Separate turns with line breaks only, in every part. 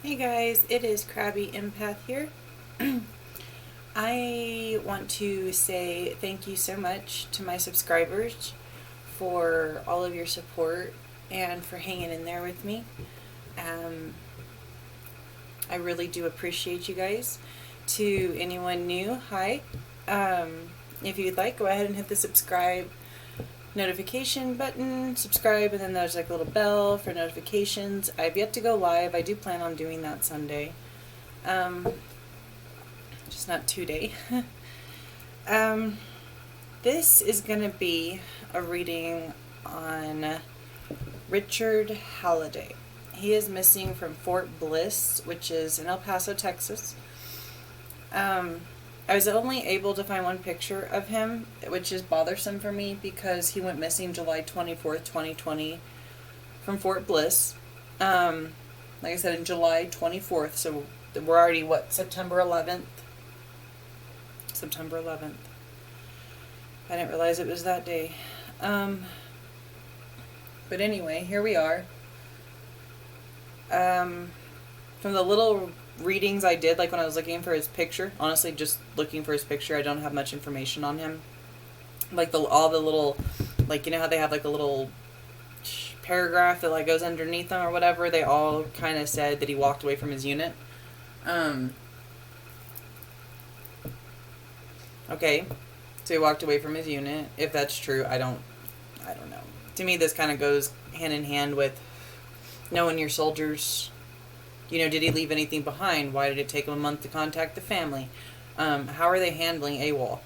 Hey guys, it is Krabby Empath here. I want to say thank you so much to my subscribers for all of your support and for hanging in there with me. Um, I really do appreciate you guys. To anyone new, hi. If you'd like, go ahead and hit the subscribe notification button, subscribe, and then there's like a little bell for notifications. I've yet to go live. I do plan on doing that Sunday. Just not today. This is going to be a reading on Richard Halliday. He is missing from Fort Bliss, which is in El Paso, Texas. I was only able to find one picture of him, which is bothersome for me because he went missing July 24th, 2020 from Fort Bliss. Like I said, in July 24th, so we're already, September 11th? September 11th. I didn't realize it was that day. But anyway, here we are. From the little readings I did, like when I was looking for his picture, honestly just looking for his picture, I don't have much information on him. Like all the little, like, you know how they have like a little paragraph that like goes underneath them or whatever, they all kind of said that he walked away from his unit. Okay, so he walked away from his unit. If that's true, I don't know. To me, this kind of goes hand in hand with knowing your soldiers. You know, did he leave anything behind? Why did it take him a month to contact the family? How are they handling AWOL?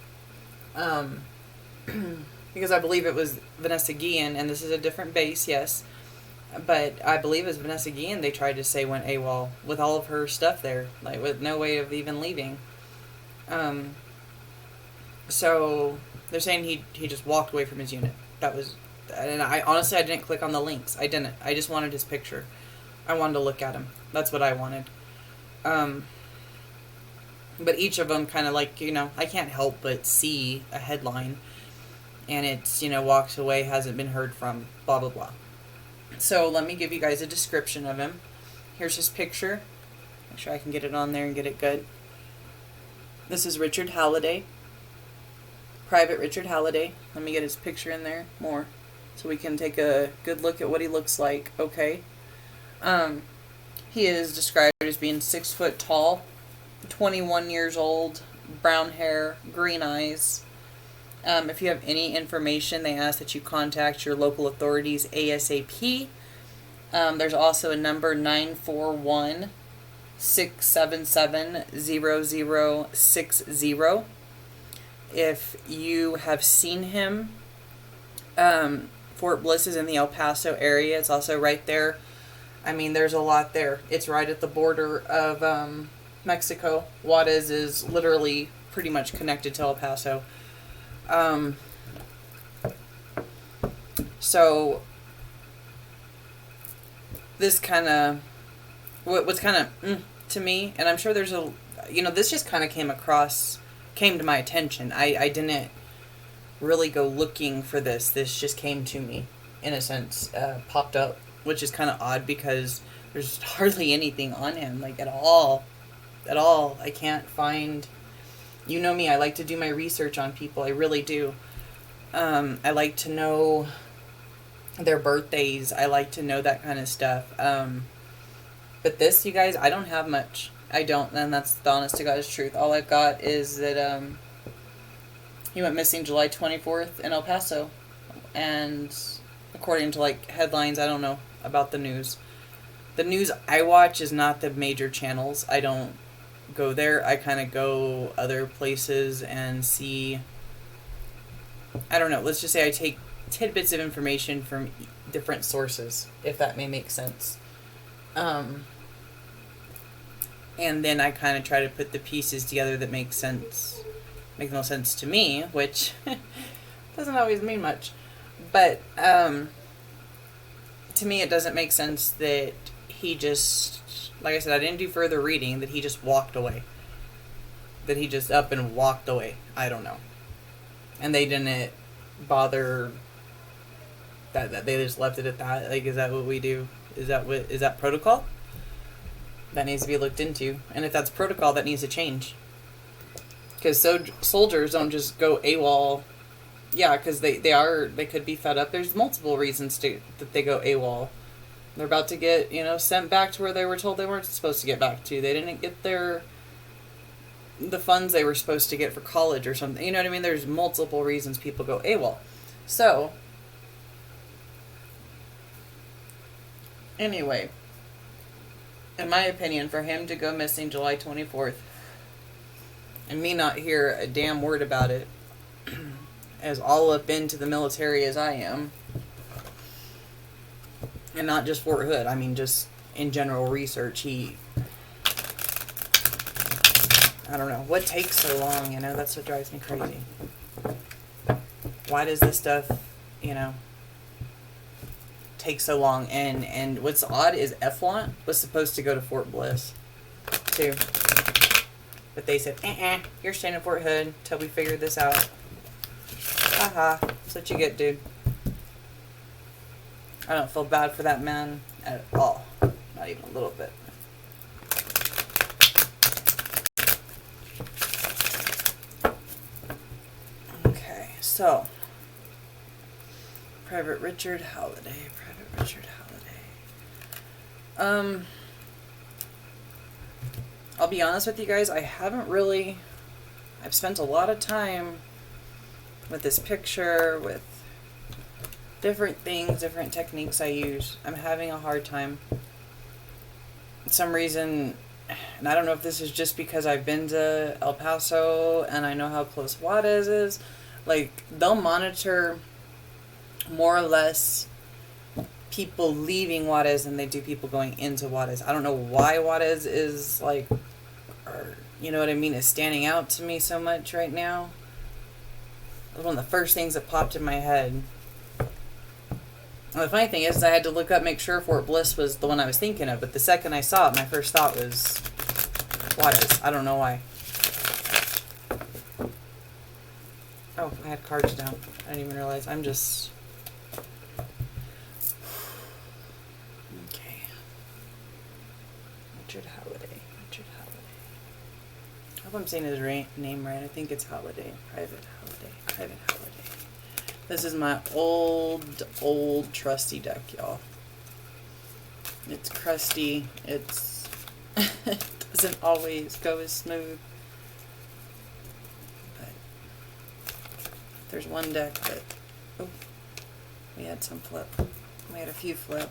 Because I believe it was Vanessa Guillen, and this is a different base, yes. But I believe it was Vanessa Guillen they tried to say went AWOL with all of her stuff there, like with no way of even leaving. So they're saying he just walked away from his unit. That was, and I honestly, I didn't click on the links. I didn't. I just wanted his picture. I wanted to look at him. That's what I wanted. But each of them kind of like, you know, I can't help but see a headline. And it's, you know, walks away, hasn't been heard from, blah, blah, blah. So let me give you guys a description of him. Here's his picture. Make sure I can get it on there and get it good. This is Richard Halliday. Private Richard Halliday. Let me get his picture in there more so we can take a good look at what he looks like. Okay. He is described as being 6 foot tall, 21 years old, brown hair, green eyes. If you have any information, they ask that you contact your local authorities ASAP. There's also a number 941-677-0060. If you have seen him, Fort Bliss is in the El Paso area. It's also right there. I mean, there's a lot there. It's right at the border of Mexico. Juarez is literally pretty much connected to El Paso. So this kind of, what's kind of to me, and I'm sure there's a, you know, this just kind of came to my attention. I didn't really go looking for this. This just came to me, in a sense, popped up, which is kind of odd because there's hardly anything on him, like at all. I can't find, you know me, I like to do my research on people, I really do. I like to know their birthdays, I like to know that kind of stuff. But this, you guys, I don't have much. I don't, and that's the honest to God's truth. All I've got is that he went missing July 24th in El Paso, and according to like headlines, I don't know about the news. The news I watch is not the major channels. I don't go there. I kind of go other places and see, I don't know, let's just say I take tidbits of information from different sources, if that may make sense. And then I kind of try to put the pieces together that make no sense to me, which doesn't always mean much. But to me, it doesn't make sense that he just, like I said, I didn't do further reading, that he just walked away. That he just up and walked away. I don't know. And they didn't bother, that they just left it at that. Like, is that what we do? Is that protocol? that needs to be looked into. And if that's protocol, that needs to change. Because soldiers don't just go AWOL. Yeah, because they could be fed up. There's multiple reasons that they go AWOL. They're about to get, sent back to where they were told they weren't supposed to get back to. They didn't get the funds they were supposed to get for college or something. You know what I mean? There's multiple reasons people go AWOL. So, anyway, in my opinion, for him to go missing July 24th and me not hear a damn word about it, as all up into the military as I am, and not just Fort Hood, I mean just in general research, I don't know, what takes so long, that's what drives me crazy. Why does this stuff, take so long? And what's odd is Effluent was supposed to go to Fort Bliss, too. But they said, you're staying in Fort Hood till we figure this out. Haha, that's what you get, dude. I don't feel bad for that man at all. Not even a little bit. Okay, so Private Richard Halliday. I'll be honest with you guys, I've spent a lot of time with this picture, with different things, different techniques I use. I'm having a hard time. For some reason, and I don't know if this is just because I've been to El Paso and I know how close Juarez is. Like, they'll monitor more or less people leaving Juarez than they do people going into Juarez. I don't know why Juarez is like, or you know what I mean, is standing out to me so much right now. It was one of the first things that popped in my head. And the funny thing is I had to look up, make sure Fort Bliss was the one I was thinking of, but the second I saw it, my first thought was Juarez. I don't know why. Oh, I had cards down. I didn't even realize. I'm just... Okay. Richard Halliday. I hope I'm saying his name right. I think it's Halliday. Private Halliday. This is my old trusty deck, y'all. It's crusty. It doesn't always go as smooth. But there's one deck that... Oh, we had some flip. We had a few flip.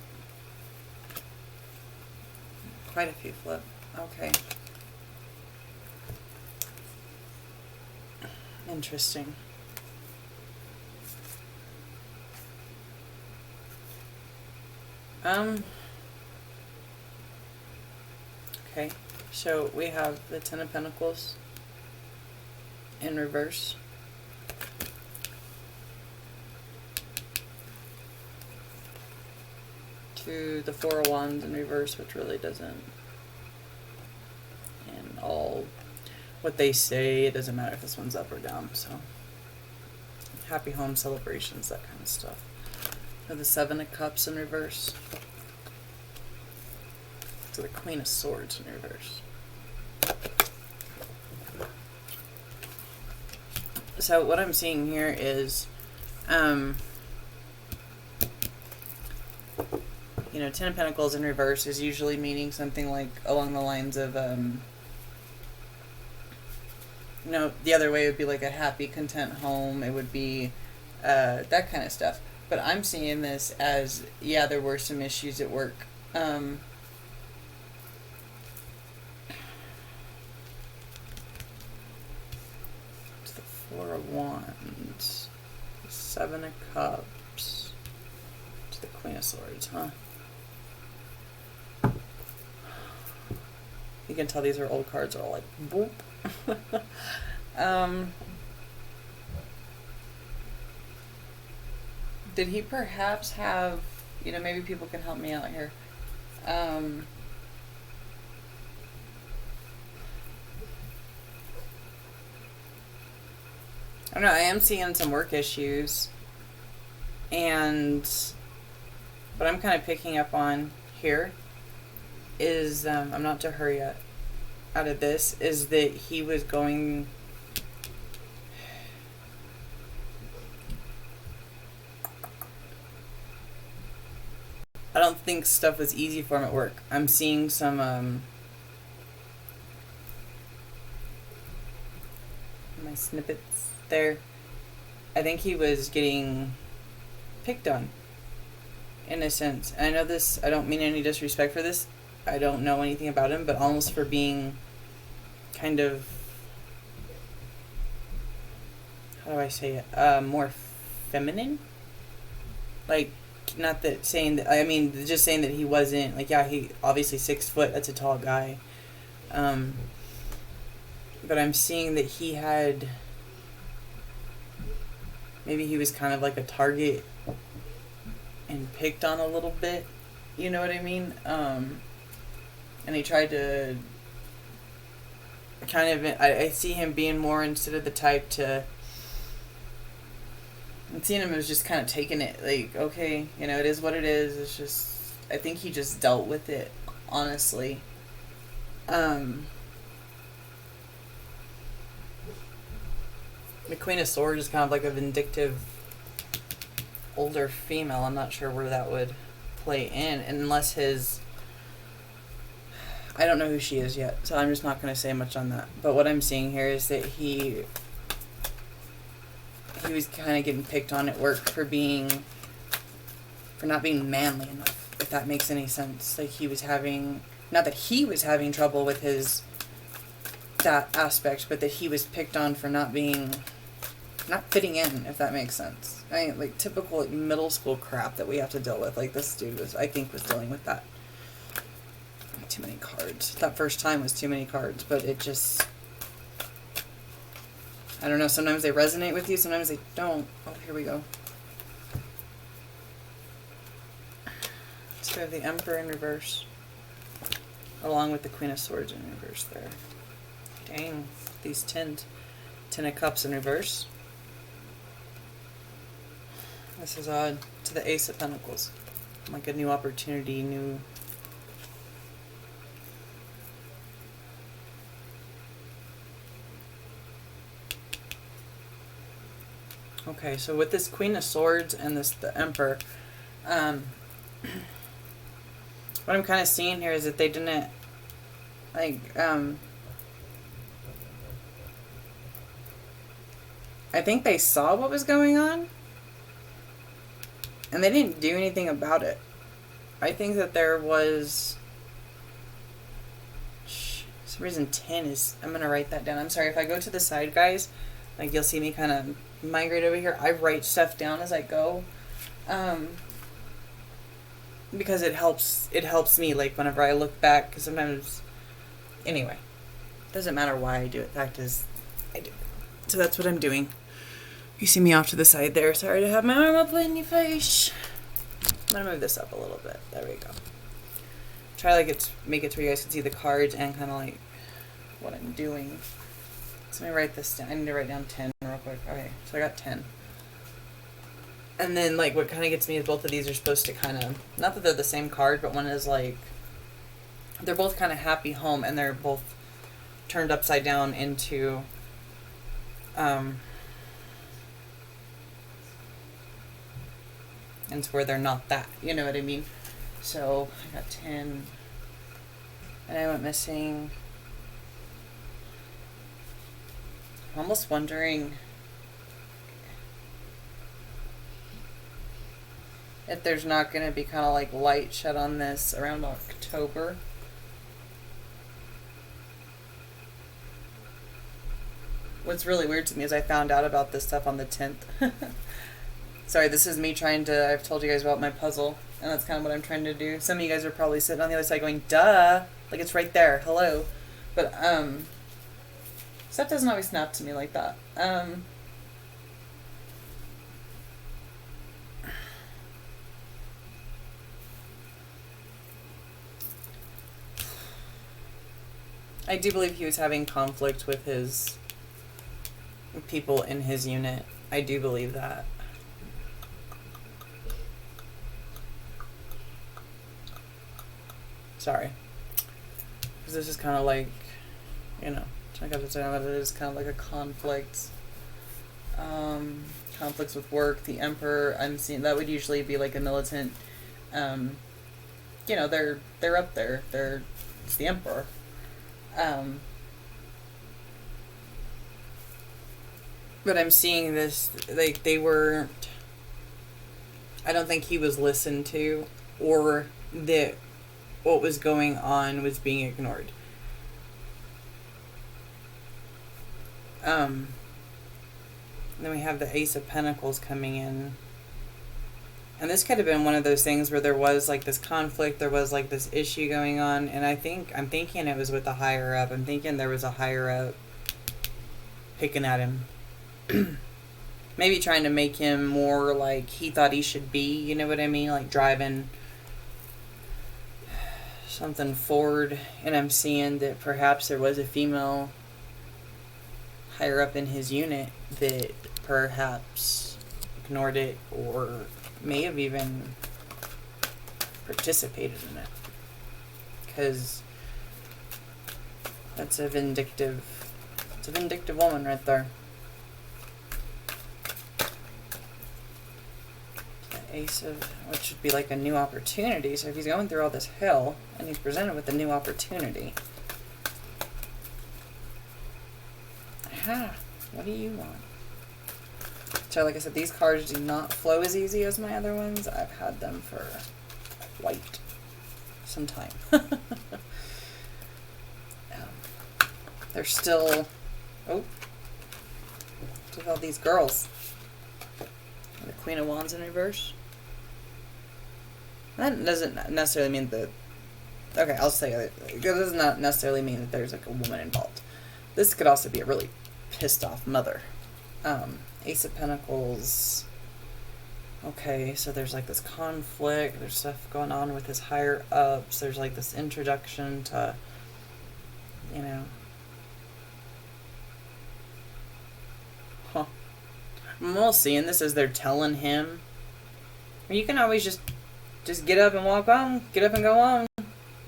Quite a few flip. Okay. Interesting. Okay, so we have the Ten of Pentacles in reverse. To the Four of Wands in reverse, which really doesn't. And all what they say, it doesn't matter if this one's up or down, so. Happy home celebrations, that kind of stuff. The Seven of Cups in reverse. To the Queen of Swords in reverse. So what I'm seeing here is, Ten of Pentacles in reverse is usually meaning something like along the lines of, the other way would be like a happy, content home. It would be that kind of stuff. But I'm seeing this as, yeah, there were some issues at work. To the Four of Wands, the Seven of Cups, to the Queen of Swords, huh? You can tell these are old cards, are all like, boop. Did he perhaps have, maybe people can help me out here. I don't know, I am seeing some work issues, but I'm kind of picking up on here is, I'm not to her yet, out of this, is that he was going... I don't think stuff was easy for him at work. I'm seeing some, my snippets there. I think he was getting picked on, in a sense. And I know this, I don't mean any disrespect for this. I don't know anything about him, but almost for being kind of, how do I say it, more feminine? Like, not that saying that, I mean, just saying that he wasn't, like, yeah, he, obviously 6 foot, that's a tall guy. But I'm seeing that he had, maybe he was kind of like a target and picked on a little bit, you know what I mean? And he tried to kind of, I see him being more instead of the type to, I'm seeing him as just kind of taking it, like, okay, you know, it is what it is. It's just, I think he just dealt with it, honestly. The Queen of Swords is kind of like a vindictive older female. I'm not sure where that would play in, unless his, I don't know who she is yet, so I'm just not going to say much on that. But what I'm seeing here is that he was kind of getting picked on at work for not being manly enough, if that makes any sense. Like, he was having, not that he was having trouble with that aspect, but that he was picked on for not fitting in, if that makes sense. I mean, like, typical, like, middle school crap that we have to deal with. Like, this dude was dealing with that. Too many cards. That first time was too many cards, but it just, I don't know, sometimes they resonate with you, sometimes they don't. Oh, here we go. So we have the Emperor in reverse, along with the Queen of Swords in reverse there. Dang, these 10 of Cups in reverse. This is odd. To the Ace of Pentacles. Like a new opportunity, new... Okay, so with this Queen of Swords and the Emperor, what I'm kind of seeing here is that they didn't, like, I think they saw what was going on, and they didn't do anything about it. I think that there was, for some reason 10 is, I'm going to write that down. I'm sorry, if I go to the side, guys, like, you'll see me kind of migrate over here. I write stuff down as I go, because it helps me, like, whenever I look back, because sometimes, anyway, doesn't matter why I do it. Fact is, I do. So that's what I'm doing. You see me off to the side there. Sorry to have my arm up in your face. I'm gonna move this up a little bit. There we go. Try like make it to where you guys can see the cards and kind of like what I'm doing. So let me write this down. I need to write down 10 real quick. Okay, so I got 10. And then, like, what kind of gets me is both of these are supposed to kind of, not that they're the same card, but one is like, they're both kind of happy home, and they're both turned upside down into, into where they're not that, you know what I mean? So, I got 10, and I went missing. I'm almost wondering if there's not going to be kind of like light shed on this around October. What's really weird to me is I found out about this stuff on the 10th. Sorry, this is me trying to, I've told you guys about my puzzle, and that's kind of what I'm trying to do. Some of you guys are probably sitting on the other side going, duh, like it's right there, hello. But, stuff doesn't always snap to me like that. I do believe he was having conflict with his people in his unit. I do believe that. Sorry. Because this is kind of like, you know, check out the time that it is kind of like a conflict. Conflicts with work. The Emperor, I'm seeing that would usually be like a militant. You know, they're up there. It's the Emperor. But I'm seeing this, like, they were, I don't think he was listened to, or that what was going on was being ignored. Then we have the Ace of Pentacles coming in. And this could have been one of those things where there was like this conflict, there was like this issue going on, and I'm thinking it was with the higher up. I'm thinking there was a higher up picking at him. Maybe trying to make him more like he thought he should be, you know what I mean? Like driving something forward. And I'm seeing that perhaps there was a female higher up in his unit that perhaps ignored it or may have even participated in it. Because it's a vindictive woman right there. Ace of, which would be like a new opportunity. So if he's going through all this hell and he's presented with a new opportunity. Aha, what do you want? So like I said, these cards do not flow as easy as my other ones. I've had them for quite some time. They're still, with all these girls. The Queen of Wands in reverse. That doesn't necessarily mean that... Okay, I'll say it. It does not necessarily mean that there's like a woman involved. This could also be a really pissed off mother. Ace of Pentacles. Okay, so there's like this conflict. There's stuff going on with his higher ups. There's like this introduction to, you know... Huh. I'm all seeing this as they're telling him. You can always just get up and walk on. Get up and go on.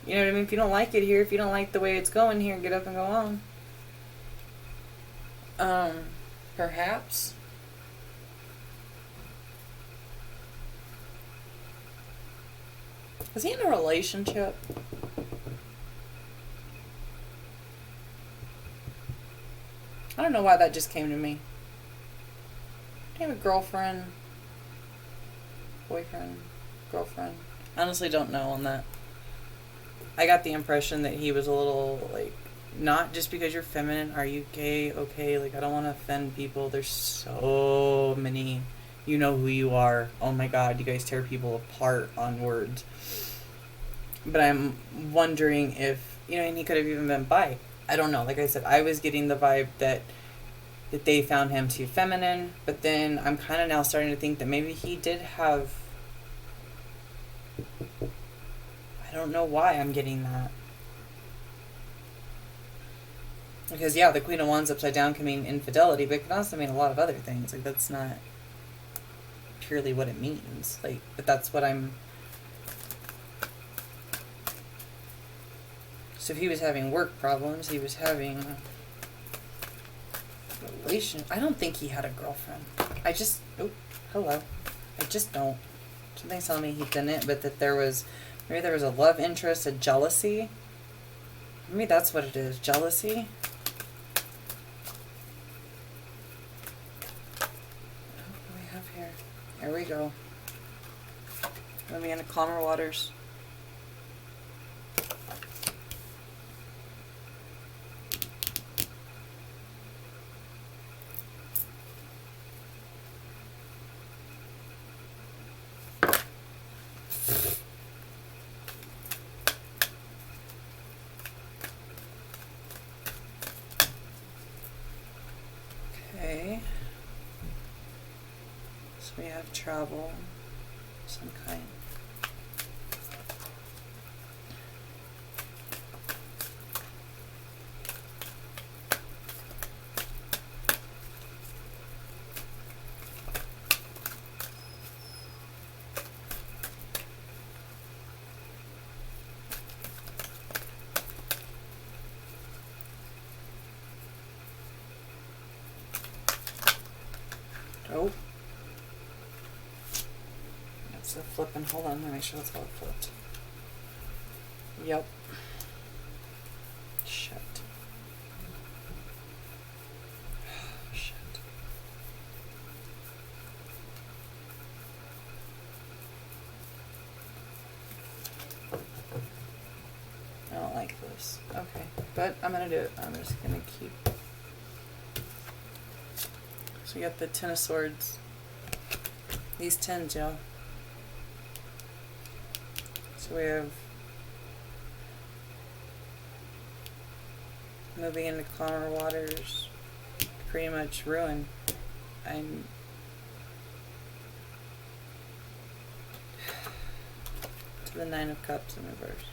You know what I mean? If you don't like it here, if you don't like the way it's going here, get up and go on. Perhaps. Is he in a relationship? I don't know why that just came to me. Do you have a girlfriend? Boyfriend? Girlfriend? Honestly don't know on that. I got the impression that he was a little, like, not just because you're feminine, are you gay? Okay, like, I don't want to offend people. There's so many, you know who you are. Oh my god, you guys tear people apart on words. But I'm wondering if, you know, and he could have even been bi. I don't know. Like I said, I was getting the vibe that they found him too feminine, but then I'm kind of now starting to think that maybe he did have... I don't know why I'm getting that. Because, yeah, the Queen of Wands upside down can mean infidelity, but it can also mean a lot of other things. Like, that's not purely what it means. Like, but that's what I'm... So if he was having work problems, he was having... I don't think he had a girlfriend. I just... Oh, hello. I just don't. Something's telling me he didn't, but that there was... Maybe there was a love interest, a jealousy. Maybe that's what it is. Jealousy. What do we have here? There we go. Let me into calmer waters. Okay. So we have travel, some kind. So flipping, hold on, let me make sure that's how it flipped. Yep. Shit. Shit. I don't like this. Okay, but I'm gonna do it. I'm just gonna keep. So we got the Ten of Swords. These tens, y'all. So we have moving into calmer waters, pretty much ruin. I'm to the Nine of Cups in reverse.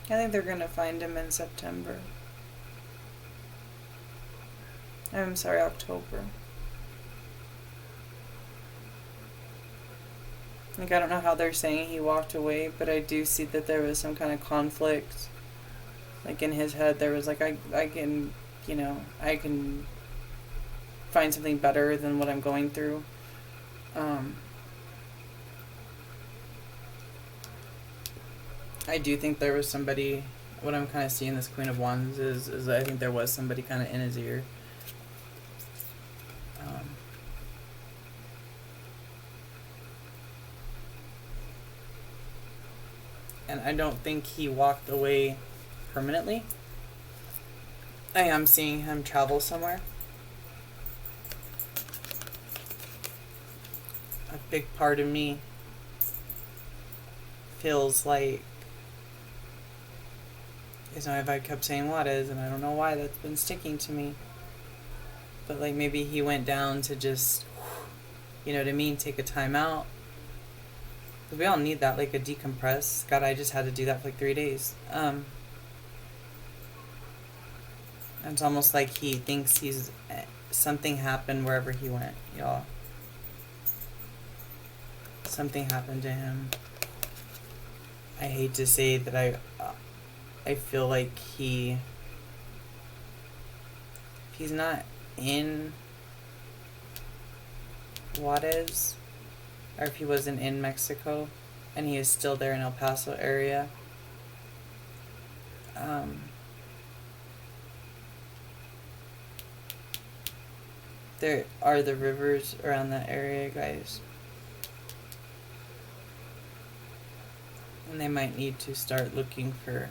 I think they're gonna find him in September. I'm sorry, October. Like, I don't know how they're saying he walked away, but I do see that there was some kind of conflict. Like, in his head, there was like, I can, you know, I can find something better than what I'm going through. I do think there was somebody, what I'm kind of seeing this Queen of Wands is I think there was somebody kind of in his ear. And I don't think he walked away permanently. I am seeing him travel somewhere. A big part of me feels like, is I kept saying what is, and I don't know why that's been sticking to me. But like maybe he went down to just, you know what I mean, take a time out. Because we all need that, like a decompress. God, I just had to do that for like 3 days. It's almost like he thinks something happened wherever he went, y'all. Something happened to him. I hate to say that I feel like if he's not in Juarez, or if he wasn't in Mexico and he is still there in El Paso area, there are the rivers around that area, guys. And they might need to start looking for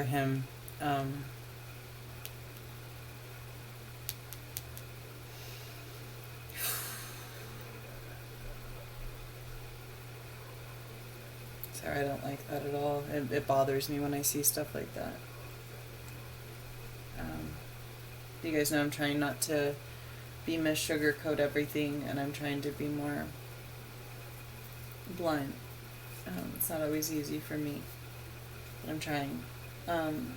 him. Sorry, I don't like that at all. It bothers me when I see stuff like that. You guys know I'm trying not to sugarcoat everything, and I'm trying to be more blunt. It's not always easy for me, but I'm trying. And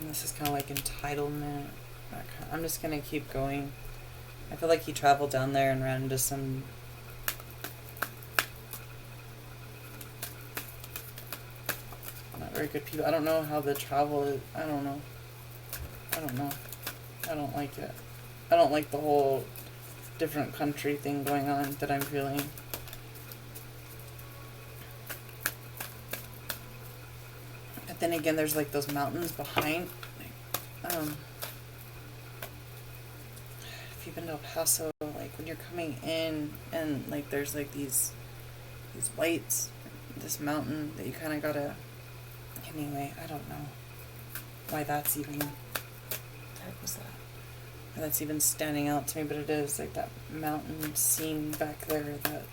this is kind of like entitlement. I'm just gonna keep going. I feel like he traveled down there and ran into some not very good people. I don't know how the travel is. I don't know. I don't like it. I don't like the whole different country thing going on that I'm feeling. But then again, there's like those mountains behind. If you've been to El Paso, like when you're coming in and like there's like these lights, this mountain that you kind of gotta. Anyway, I don't know why that's even. What the heck was that? Why that's even standing out to me, but it is like that mountain scene back there that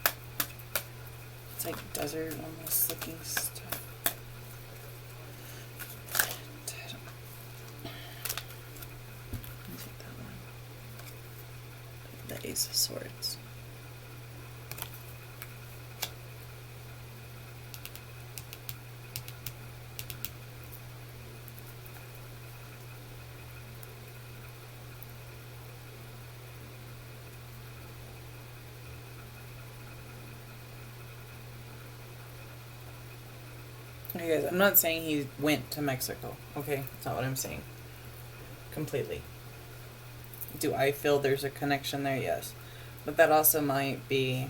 it's like desert almost looking stuff. The Ace of Swords. Okay, guys, I'm not saying he went to Mexico. Okay, that's not what I'm saying. Completely. Do I feel there's a connection there? Yes. But that also might be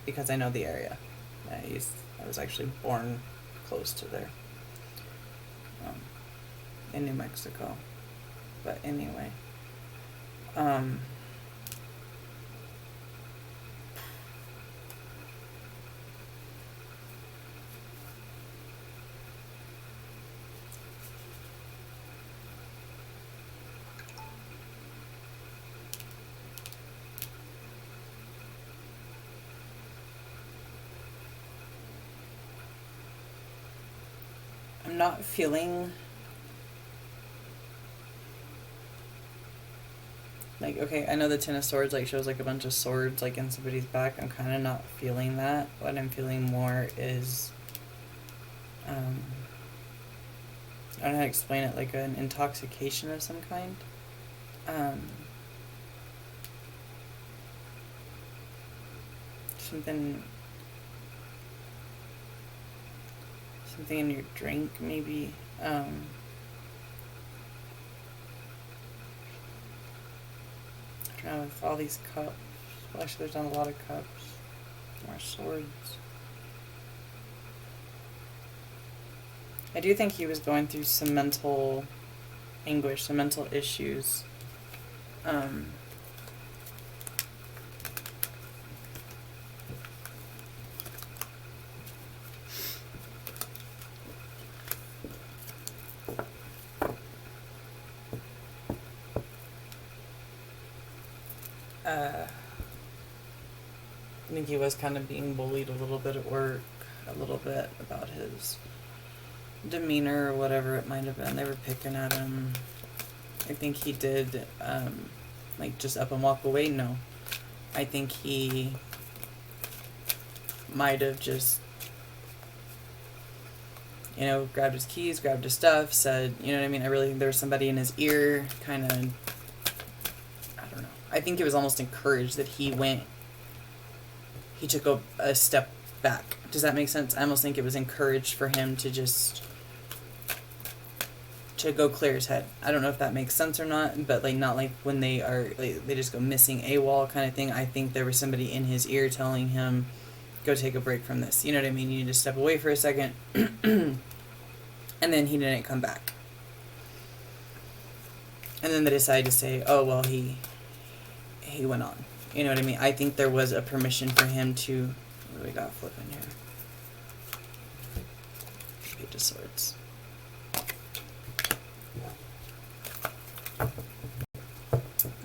because I know the area. I was actually born close to there. In New Mexico. But anyway. I'm not feeling like, okay, I know the Ten of Swords like shows like a bunch of swords like in somebody's back. I'm kind of not feeling that. What I'm feeling more is I don't know how to explain it, like an intoxication of some kind. Something in your drink, maybe. I don't know, with all these cups. Well, actually, there's not a lot of cups. More swords. I do think he was going through some mental anguish, some mental issues. I think he was kind of being bullied a little bit at work, a little bit about his demeanor or whatever it might have been. They were picking at him. I think he did, like, just up and walk away. No. I think he might have just, you know, grabbed his keys, grabbed his stuff, said, you know what I mean? I really think there was somebody in his ear, kind of, I don't know. I think it was almost encouraged that he took a step back. Does that make sense? I almost think it was encouraged for him to just, to go clear his head. I don't know if that makes sense or not, but like not like when they are, like, they just go missing AWOL kind of thing. I think there was somebody in his ear telling him, go take a break from this. You know what I mean? You need to step away for a second. And then he didn't come back. And then they decided to say, oh, well, he went on. You know what I mean? I think there was a permission for him to... What do we got flipping here? Page of Swords.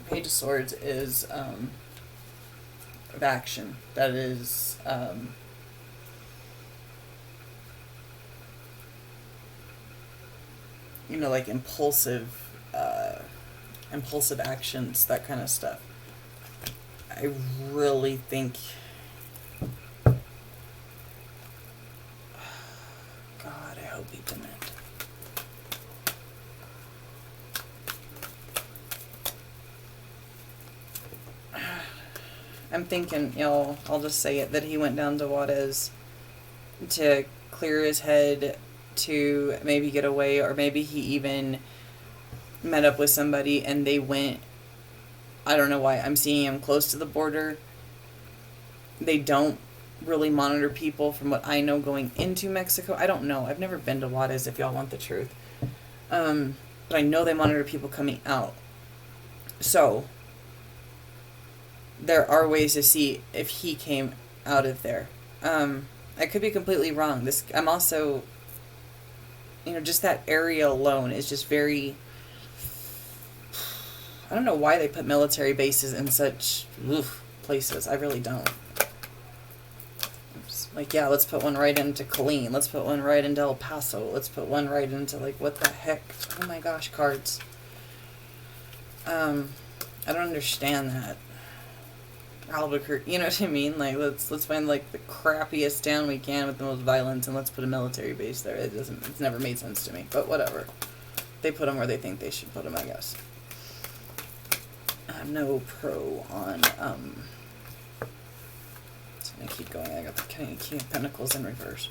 Page of Swords is of action. That is... you know, like impulsive actions, that kind of stuff. I really think, God, I hope he didn't. I'm thinking, you know, I'll just say it, that he went down to Juarez to clear his head, to maybe get away, or maybe he even met up with somebody and they went, I don't know why, I'm seeing him close to the border. They don't really monitor people from what I know going into Mexico. I don't know. I've never been to Juarez, if y'all want the truth. But I know they monitor people coming out. So, there are ways to see if he came out of there. I could be completely wrong. I'm also, you know, just that area alone is just very... I don't know why they put military bases in such places. I really don't. Like, yeah, let's put one right into Colleen. Let's put one right into El Paso. Let's put one right into, like, what the heck? Oh my gosh, cards. I don't understand that. Albuquerque, you know what I mean? Like, let's find, like, the crappiest town we can with the most violence, and let's put a military base there. It's never made sense to me, but whatever. They put them where they think they should put them, I guess. No pro on, so I'm gonna keep going. I got the King of Pentacles in reverse.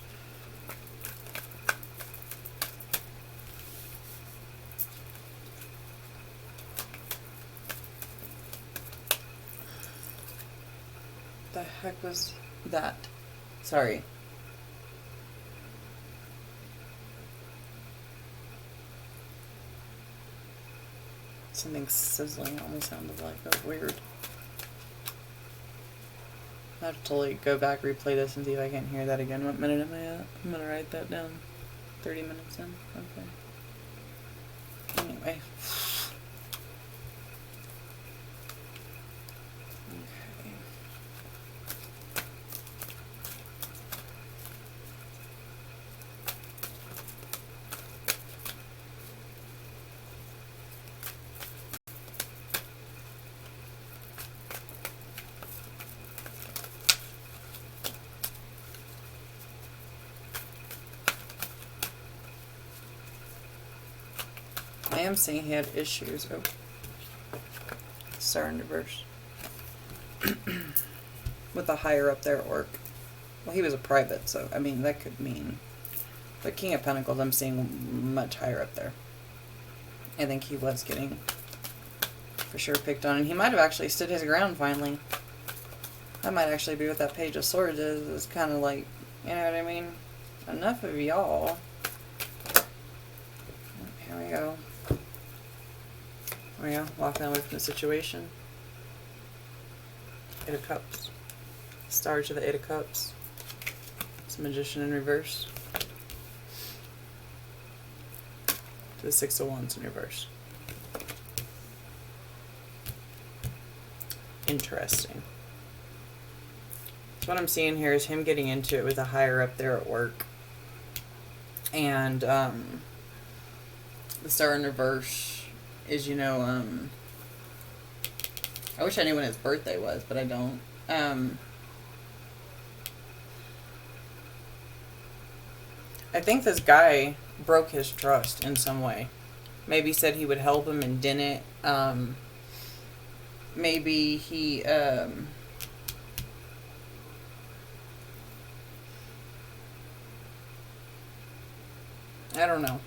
The heck was that? Sorry. Something sizzling almost sounded like. That was weird. I have to totally go back, replay this, and see if I can hear that again. What minute am I at? I'm gonna write that down. 30 minutes in? Okay. Anyway. Okay. I am seeing he had issues. Oh. Star in reverse. With the higher up there orc. Well, he was a private, so, I mean, that could mean. But King of Pentacles, I'm seeing much higher up there. I think he was getting, for sure, picked on. And he might have actually stood his ground, finally. That might actually be what that Page of Swords is. It's kind of like, you know what I mean? Enough of y'all. Here we go. There we go, walking away from the situation. Eight of Cups. Star to the Eight of Cups. It's Magician in reverse. To the Six of Wands in reverse. Interesting. So what I'm seeing here is him getting into it with a higher up there at work. And the Star in reverse is, you know, I wish I knew when his birthday was, but I don't. I think this guy broke his trust in some way. Maybe said he would help him and didn't. Maybe he, I don't know.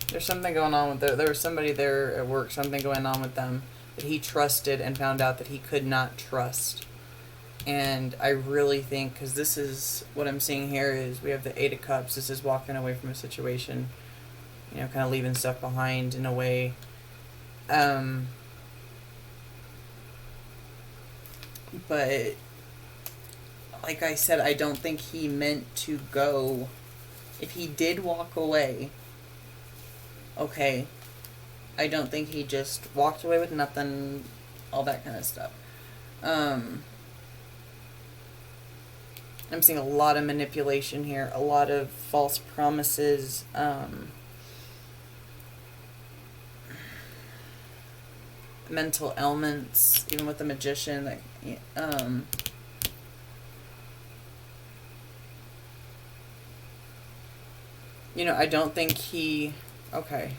There's something going on with there was somebody there at work, something going on with them that he trusted and found out that he could not trust. And I really think, because this is what I'm seeing here, is we have the Eight of Cups. This is walking away from a situation, you know, kind of leaving stuff behind in a way. But like I said, I don't think he meant to go. If he did walk away, okay, I don't think he just walked away with nothing, all that kind of stuff. I'm seeing a lot of manipulation here, a lot of false promises, mental ailments, even with the Magician, like, you know, I don't think he, okay,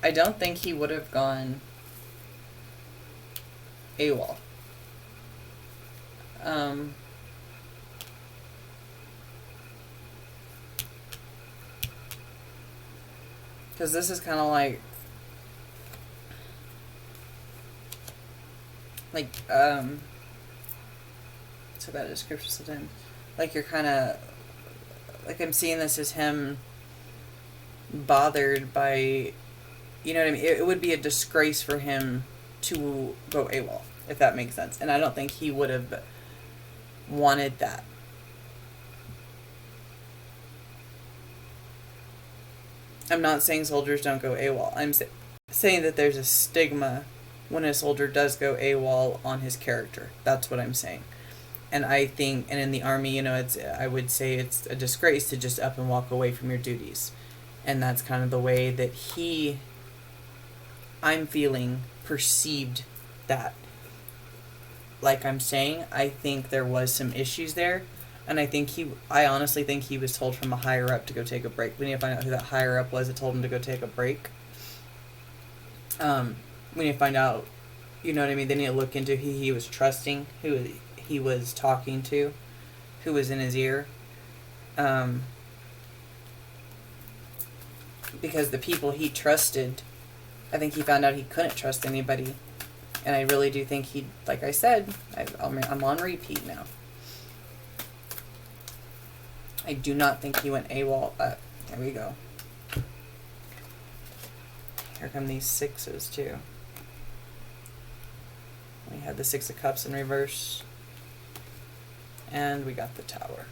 I don't think he would have gone AWOL. Because this is kind of like, it's a bad description sometimes. Like, you're kind of, like, I'm seeing this as him bothered by, you know what I mean? It would be a disgrace for him to go AWOL, if that makes sense. And I don't think he would have wanted that. I'm not saying soldiers don't go AWOL. I'm saying that there's a stigma when a soldier does go AWOL on his character. That's what I'm saying. And I think, and in the army, you know, I would say it's a disgrace to just up and walk away from your duties. And that's kind of the way that I'm feeling, perceived that. Like I'm saying, I think there was some issues there. And I honestly think he was told from a higher up to go take a break. We need to find out who that higher up was that told him to go take a break. We need to find out, you know what I mean? They need to look into who he was trusting, who he was talking to, who was in his ear. Because the people he trusted, I think he found out he couldn't trust anybody. And I really do think he, like I said, I'm on repeat now. I do not think he went AWOL. There we go. Here come these sixes too. We had the Six of Cups in reverse. And we got the Tower.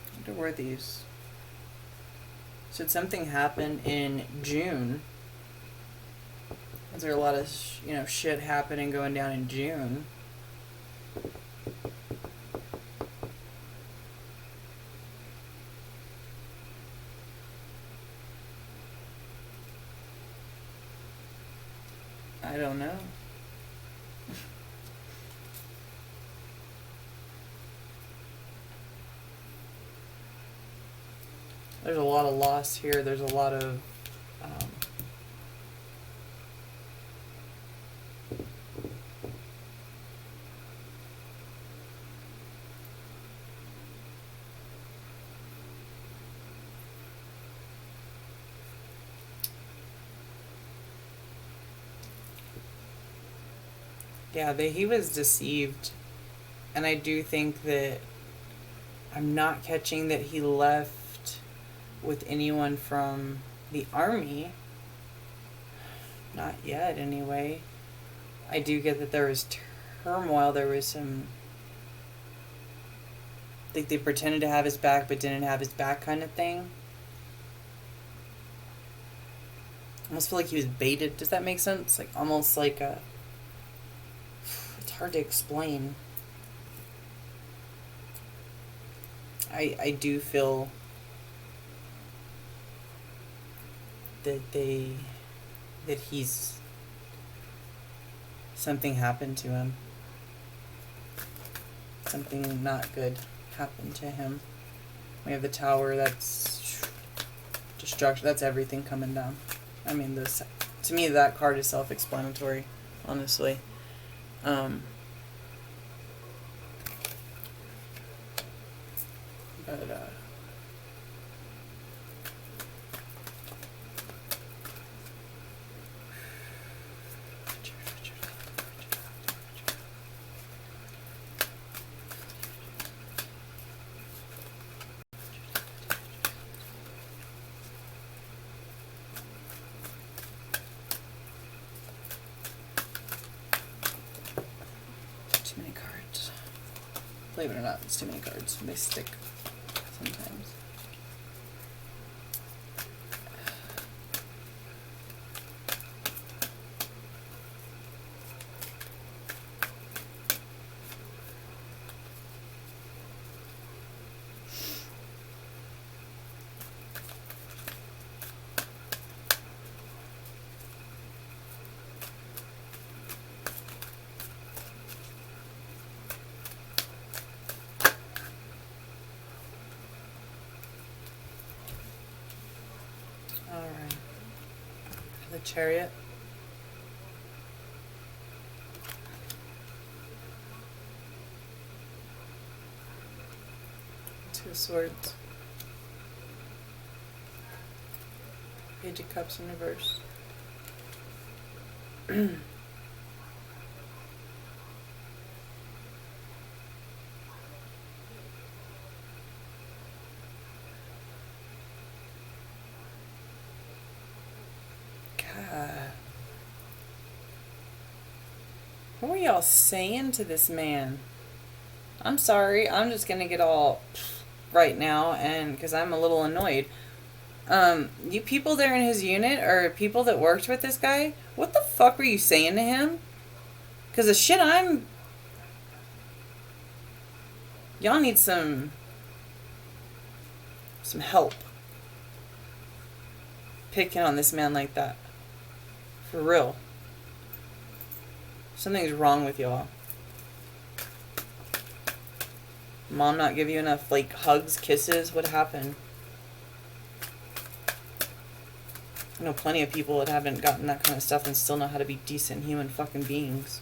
I wonder where these... Should something happen in June? Is there a lot of, shit happening going down in June? I don't know. There's a lot of loss here. There's a lot of yeah, he was deceived. And I do think that I'm not catching that he left with anyone from the army. Not yet, anyway. I do get that there was turmoil. There was some... I think they pretended to have his back but didn't have his back kind of thing. I almost feel like he was baited. Does that make sense? Like, almost like a... It's hard to explain. I do feel that he's... Something happened to him. Something not good happened to him. We have the Tower. That's destruction. That's everything coming down. I mean, to me, that card is self-explanatory, honestly. Too many cards. Believe it or not, it's too many cards. They stick sometimes. Alright. The Chariot. Two of Swords. Page of Cups in reverse. What were y'all saying to this man? I'm sorry, I'm just gonna get all right now, and because I'm a little annoyed. You people there in his unit, or people that worked with this guy, what the fuck were you saying to him? Because the shit y'all need some help picking on this man like that. For real. Something's wrong with y'all. Mom not give you enough, like, hugs, kisses? What happened? I know plenty of people that haven't gotten that kind of stuff and still know how to be decent human fucking beings.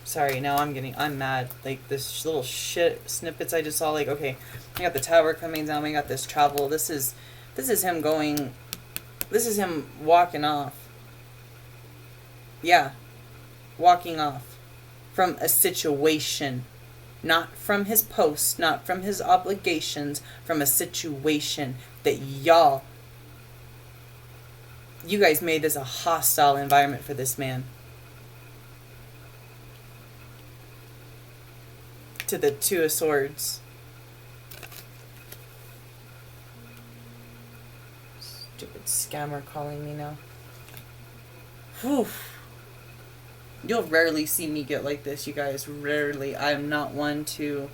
Sorry, now I'm mad. Like, this little shit snippets I just saw, like, okay, we got the tower coming down, we got this travel, this is him going, this is him walking off. Yeah, walking off from a situation, not from his posts, not from his obligations, from a situation that you guys made this a hostile environment for this man. To the Two of Swords. Stupid scammer calling me now. Whew. You'll rarely see me get like this, you guys. Rarely. I am not one to...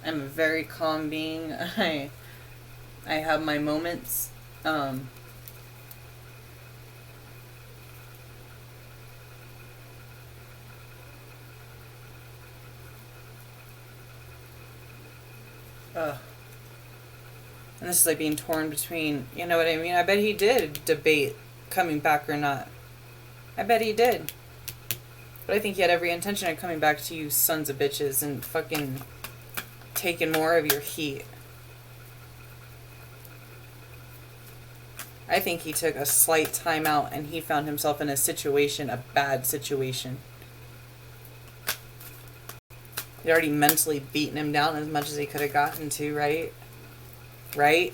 I'm a very calm being. I have my moments. And this is like being torn between, you know what I mean? I bet he did debate coming back or not. I bet he did. But I think he had every intention of coming back to you sons of bitches and fucking taking more of your heat. I think he took a slight time out and he found himself in a situation, a bad situation. He'd already mentally beaten him down as much as he could have gotten to, right? Right?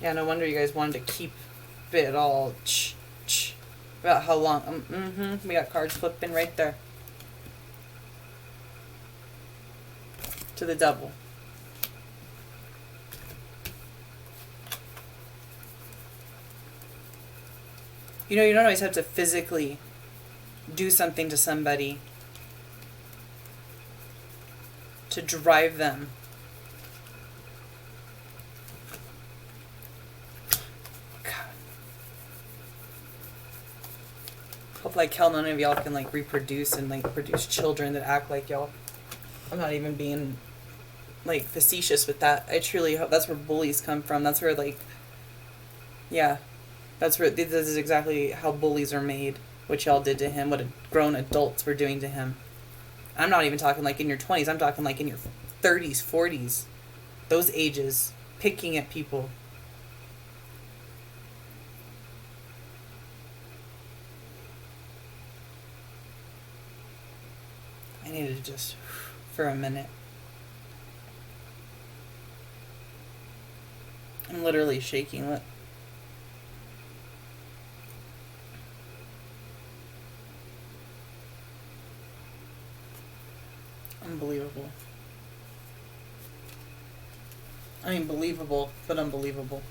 Yeah, no wonder you guys wanted to keep it all about how long. We got cards flipping right there. To the Devil. You know, you don't always have to physically do something to somebody to drive them. God. Hope like hell none of y'all can like reproduce and like produce children that act like y'all. I'm not even being like facetious with that. I truly hope that's where bullies come from. That's where like, yeah, that's where, this is exactly how bullies are made. What y'all did to him, what grown adults were doing to him. I'm not even talking like in your 20s. I'm talking like in your 30s, 40s. Those ages. Picking at people. I needed to just, for a minute. I'm literally shaking. Look. Unbelievable. I mean, believable, but unbelievable.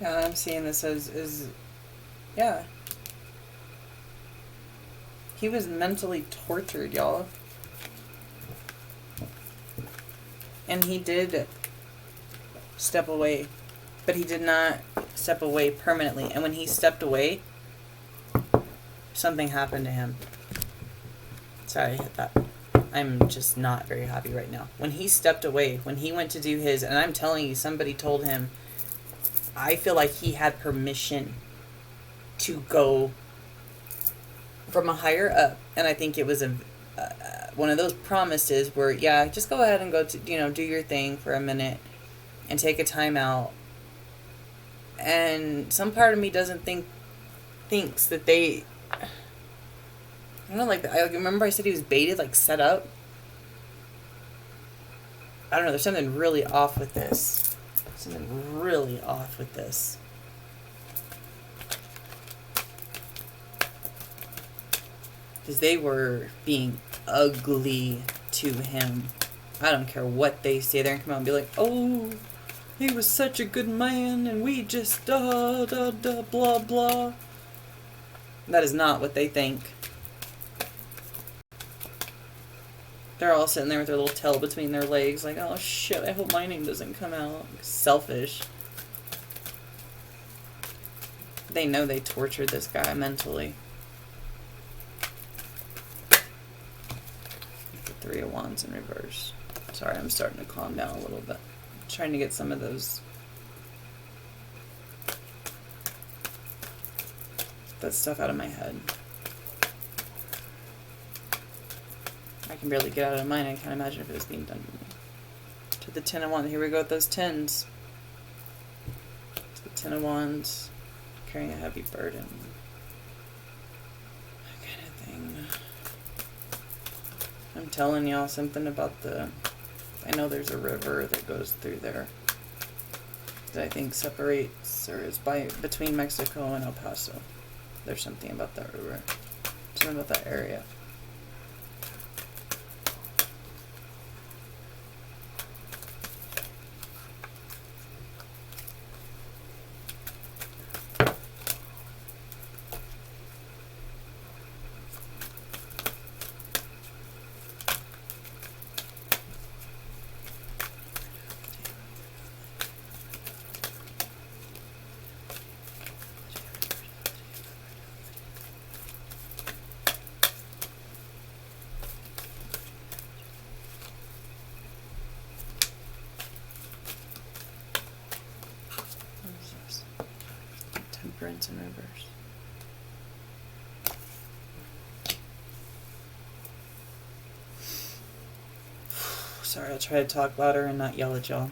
Yeah, I'm seeing this as yeah. He was mentally tortured, y'all. And he did step away. But he did not step away permanently. And when he stepped away, something happened to him. Sorry, I hit that. I'm just not very happy right now. When he stepped away, when he went to do his, and I'm telling you, somebody told him, I feel like he had permission to go from a higher up, and I think it was one of those promises where, yeah, just go ahead and go to, do your thing for a minute and take a time out. And some part of me thinks that they, I don't know, like, I remember I said he was baited, like set up. I don't know, there's something really off with this. Something really off with this. Because they were being ugly to him. I don't care what they say. They're going to come out and be like, oh, he was such a good man, and we just blah, blah. That is not what they think. They're all sitting there with their little tail between their legs, like, oh shit, I hope my name doesn't come out. Selfish. They know they tortured this guy mentally. The Three of Wands in reverse. Sorry, I'm starting to calm down a little bit. I'm trying to get some of that stuff out of my head. I can barely get out of mine. I can't imagine if it was being done to me. To the Ten of Wands. Here we go with those tens. To the Ten of Wands. Carrying a heavy burden. That kind of thing. I'm telling y'all something about I know there's a river that goes through there that I think separates or is between Mexico and El Paso. There's something about that river. Something about that area. Temperance in reverse. Sorry, I'll try to talk louder and not yell at y'all.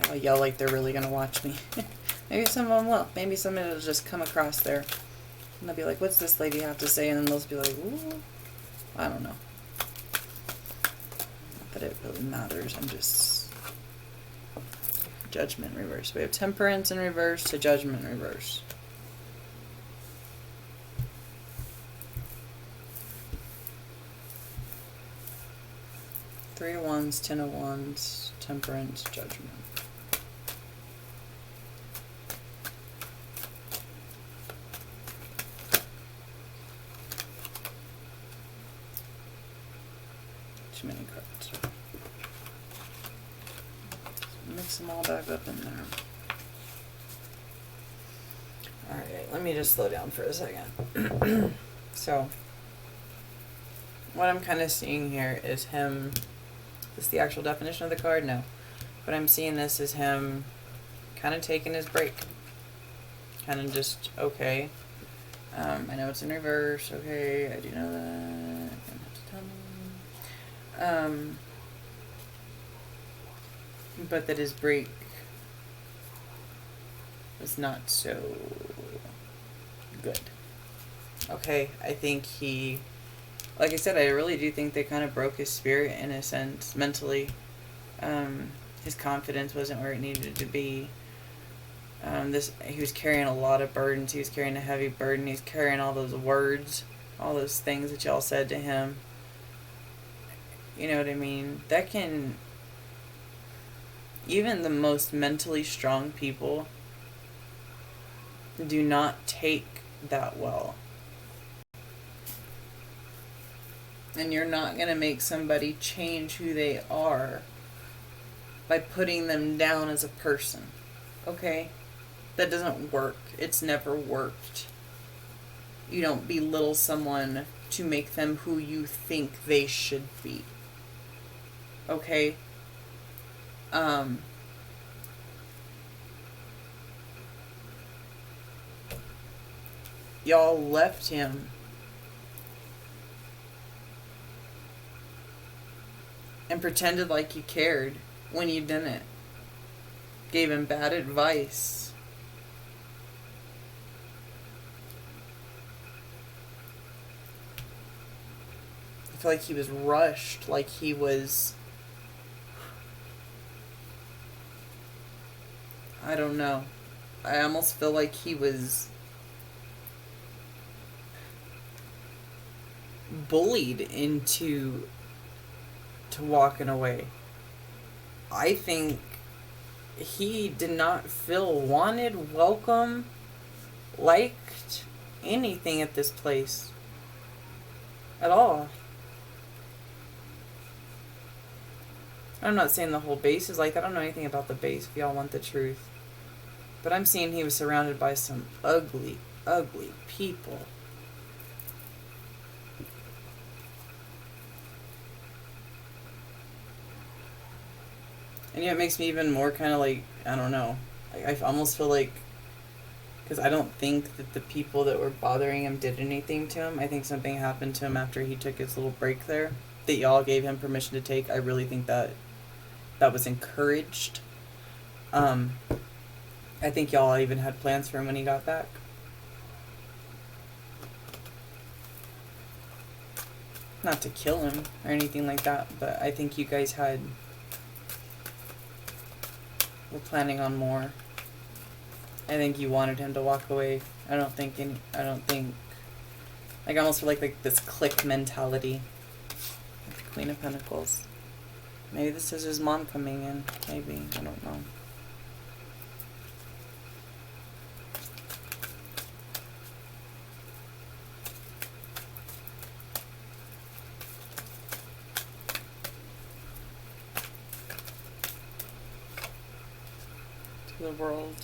I'll yell like they're really gonna watch me. Maybe some of them will. Maybe somebody will just come across there and they'll be like, what's this lady have to say? And then they'll be like, ooh, I don't know. Not that it really matters. I'm just... Judgment in reverse. We have Temperance in reverse to Judgment in reverse. Three of Wands, Ten of Wands, Temperance, Judgment. Too many cards. Mix them all back up in there. Alright, let me just slow down for a second. So, what I'm kind of seeing here is him... Is this the actual definition of the card? No. But I'm seeing this as him kind of taking his break. Kind of just, okay. I know it's in reverse. Okay, I do know that. You don't have to tell me. But that his break was not so good. Okay, I think he... Like I said, I really do think they kind of broke his spirit in a sense, mentally. His confidence wasn't where it needed to be. He was carrying a lot of burdens. He was carrying a heavy burden. He's carrying all those words, all those things that y'all said to him. You know what I mean? That can... Even the most mentally strong people do not take that well. And you're not going to make somebody change who they are by putting them down as a person. Okay? That doesn't work. It's never worked. You don't belittle someone to make them who you think they should be. Okay? Y'all left him and pretended like you cared when you didn't. Gave him bad advice. I feel like he was rushed, like he was... I don't know. I almost feel like he was bullied into walking away. I think he did not feel wanted, welcome, liked, anything at this place. At all. I'm not saying the whole base is like that. I don't know anything about the base if y'all want the truth. But I'm seeing he was surrounded by some ugly, ugly people. And yet it makes me even more kind of like, I don't know. I almost feel like, because I don't think that the people that were bothering him did anything to him. I think something happened to him after he took his little break there that y'all gave him permission to take. I really think that was encouraged. I think y'all even had plans for him when he got back. Not to kill him or anything like that, but I think you guys were planning on more. I think you wanted him to walk away. I almost feel like this clique mentality with the Queen of Pentacles. Maybe this is his mom coming in. Maybe. I don't know. To the world.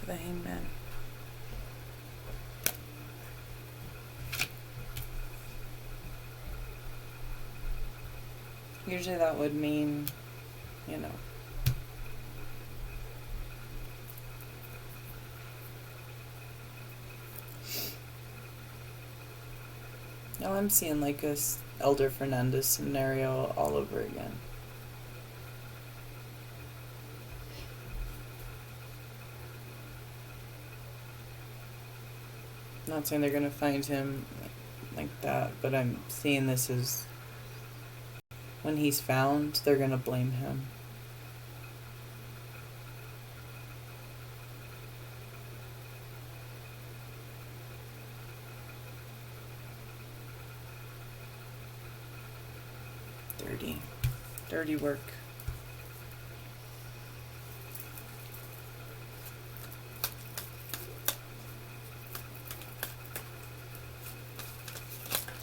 The Hangman. Usually that would mean, you know, now I'm seeing like a Elder Fernandez scenario all over again. Not saying they're gonna find him like that, but I'm seeing this as when he's found, they're gonna blame him. Dirty work.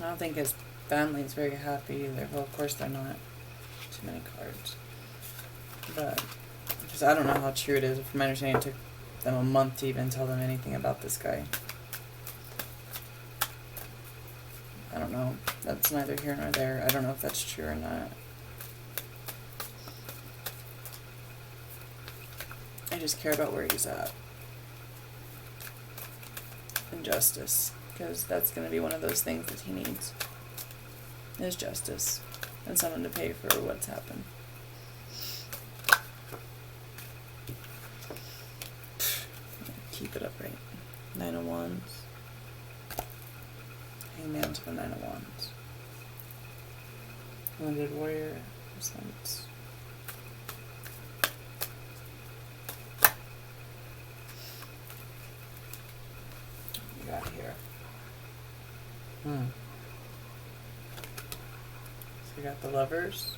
I don't think his family's very happy either. Well, of course they're not. Too many cards. But, because I don't know how true it is. From my understanding, it took them a month to even tell them anything about this guy. I don't know. That's neither here nor there. I don't know if that's true or not. I just care about where he's at. And justice. Because that's going to be one of those things that he needs. Is justice. And someone to pay for what's happened. Keep it upright. 9 of Wands. Hangman to the 9 of Wands. Wounded Warrior. Sense. What we got here? So we got the Lovers.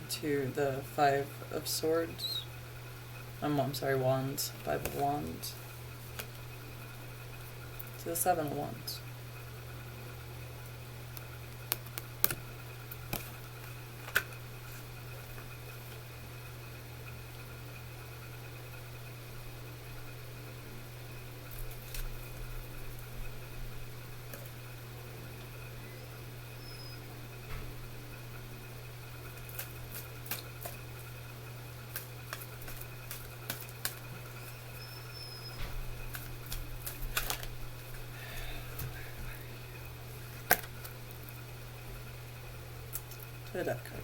To the 5 of Swords. I'm sorry, Wands. 5 of Wands. To the 7 of Wands. The Death card.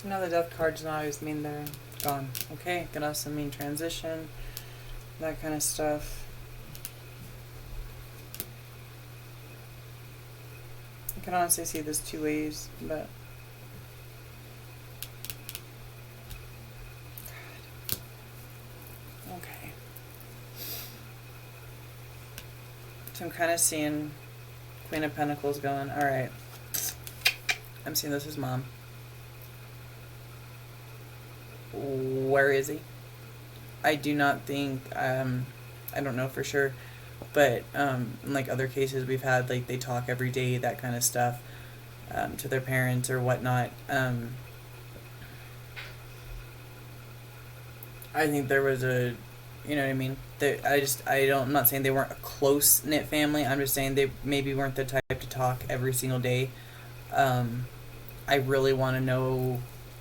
Now the death cards not always mean they're gone. Okay, it can also mean transition, that kind of stuff. I can honestly see this two ways, but God. Okay. So I'm kind of seeing Queen of Pentacles going, alright, I'm seeing this as mom. Where is he? I do not think, I don't know for sure, but in like other cases we've had, like they talk every day, that kind of stuff, to their parents or whatnot. I think there was a, you know what I mean? I'm not saying they weren't a close knit family. I'm just saying they maybe weren't the type to talk every single day. I really want to know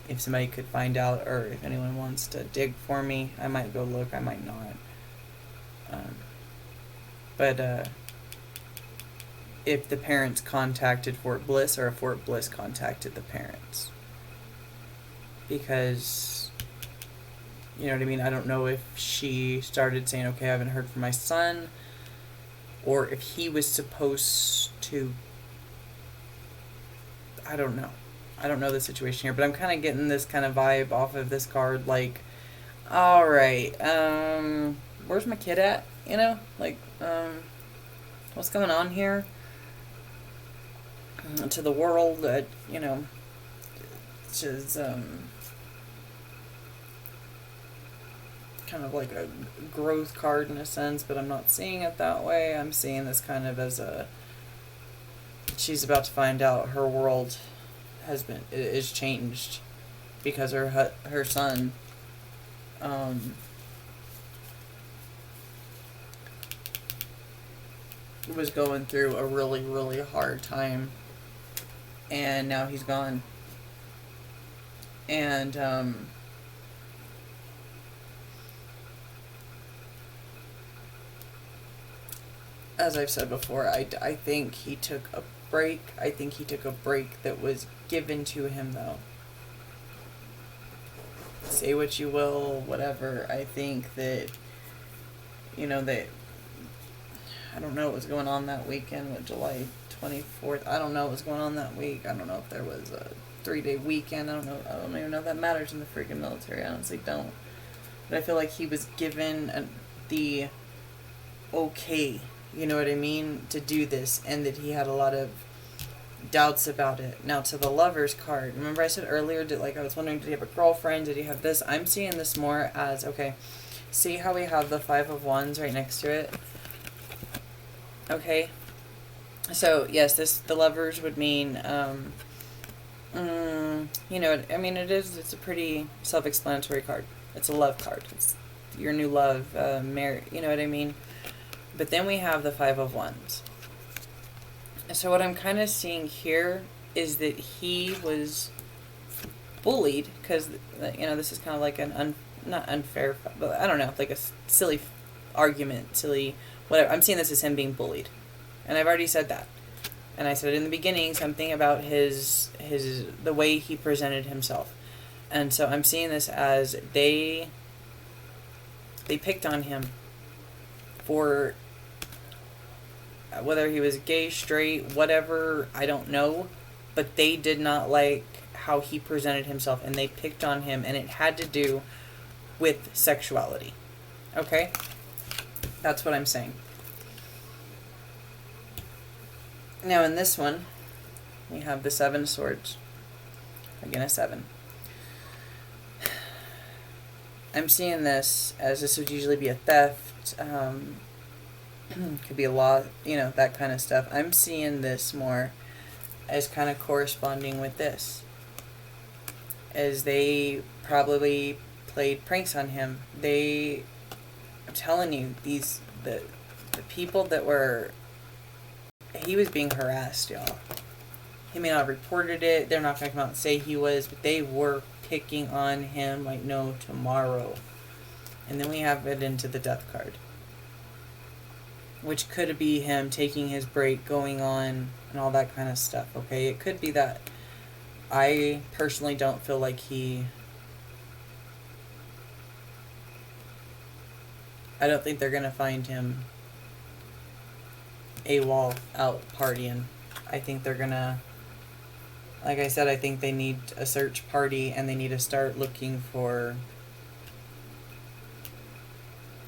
if somebody could find out, or if anyone wants to dig for me. I might go look, I might not. But if the parents contacted Fort Bliss, or if Fort Bliss contacted the parents. Because, you know what I mean? I don't know if she started saying, okay, I haven't heard from my son, or if he was supposed to. I don't know. I don't know the situation here, but I'm kind of getting this kind of vibe off of this card, like, alright, where's my kid at? You know? Like, what's going on here? To the world, you know, which is, kind of like a growth card in a sense, but I'm not seeing it that way. I'm seeing this kind of as a, she's about to find out her world is changed because her son was going through a really, really hard time, and now he's gone. And as I've said before, I think he took a break. I think he took a break that was given to him, though. Say what you will, whatever. I think that, you know, that, I don't know what was going on that weekend with July 24th. I don't know what was going on that week. I don't know if there was a 3-day weekend. I don't know. I don't even know if that matters in the freaking military. I honestly don't. But I feel like he was given the okay, you know what I mean, to do this, and that he had a lot of doubts about it. Now, to the Lovers card, remember I said earlier, I was wondering, did he have a girlfriend, did he have this? I'm seeing this more as, okay, see how we have the 5 of Wands right next to it? Okay, so yes, the Lovers would mean, you know, I mean, it's a pretty self-explanatory card. It's a love card. It's your new love, marriage, you know what I mean? But then we have the 5 of Wands. So what I'm kind of seeing here is that he was bullied, because, you know, this is kind of like an not unfair, but I don't know, like a silly argument, silly whatever. I'm seeing this as him being bullied, and I've already said that, and I said in the beginning something about the way he presented himself, and so I'm seeing this as they picked on him for whether he was gay, straight, whatever, I don't know, but they did not like how he presented himself, and they picked on him, and it had to do with sexuality. Okay? That's what I'm saying. Now in this one, we have the 7 of Swords. Again, a 7. I'm seeing this as this would usually be a theft, could be a law, you know, that kind of stuff. I'm seeing this more as kind of corresponding with this, as they probably played pranks on him. I'm telling you, the people that were, he was being harassed, y'all. He may not have reported it, they're not going to come out and say he was, but they were picking on him like no tomorrow. And then we have it into the Death card, which could be him taking his break, going on, and all that kind of stuff, okay? It could be that. I personally don't feel like I don't think they're going to find him AWOL out partying. I think they're going to, like I said, I think they need a search party, and they need to start looking for,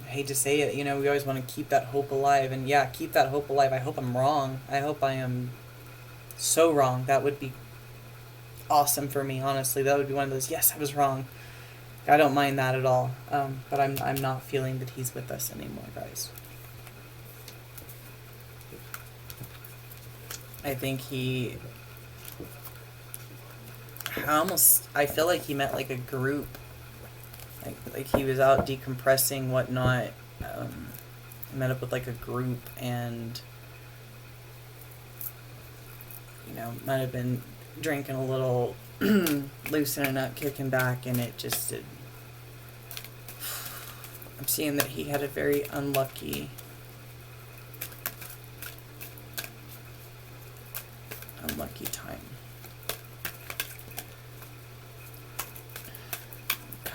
I hate to say it, we always want to keep that hope alive. And yeah, keep that hope alive. I hope I'm wrong. I hope I am so wrong. That would be awesome for me, honestly. That would be one of those, yes, I was wrong. I don't mind that at all. But I'm not feeling that he's with us anymore, guys. I think I feel like he met like a group. Like he was out decompressing, whatnot. Met up with like a group, and might have been drinking a little, loosening up, kicking back, and it just did. I'm seeing that he had a very unlucky time.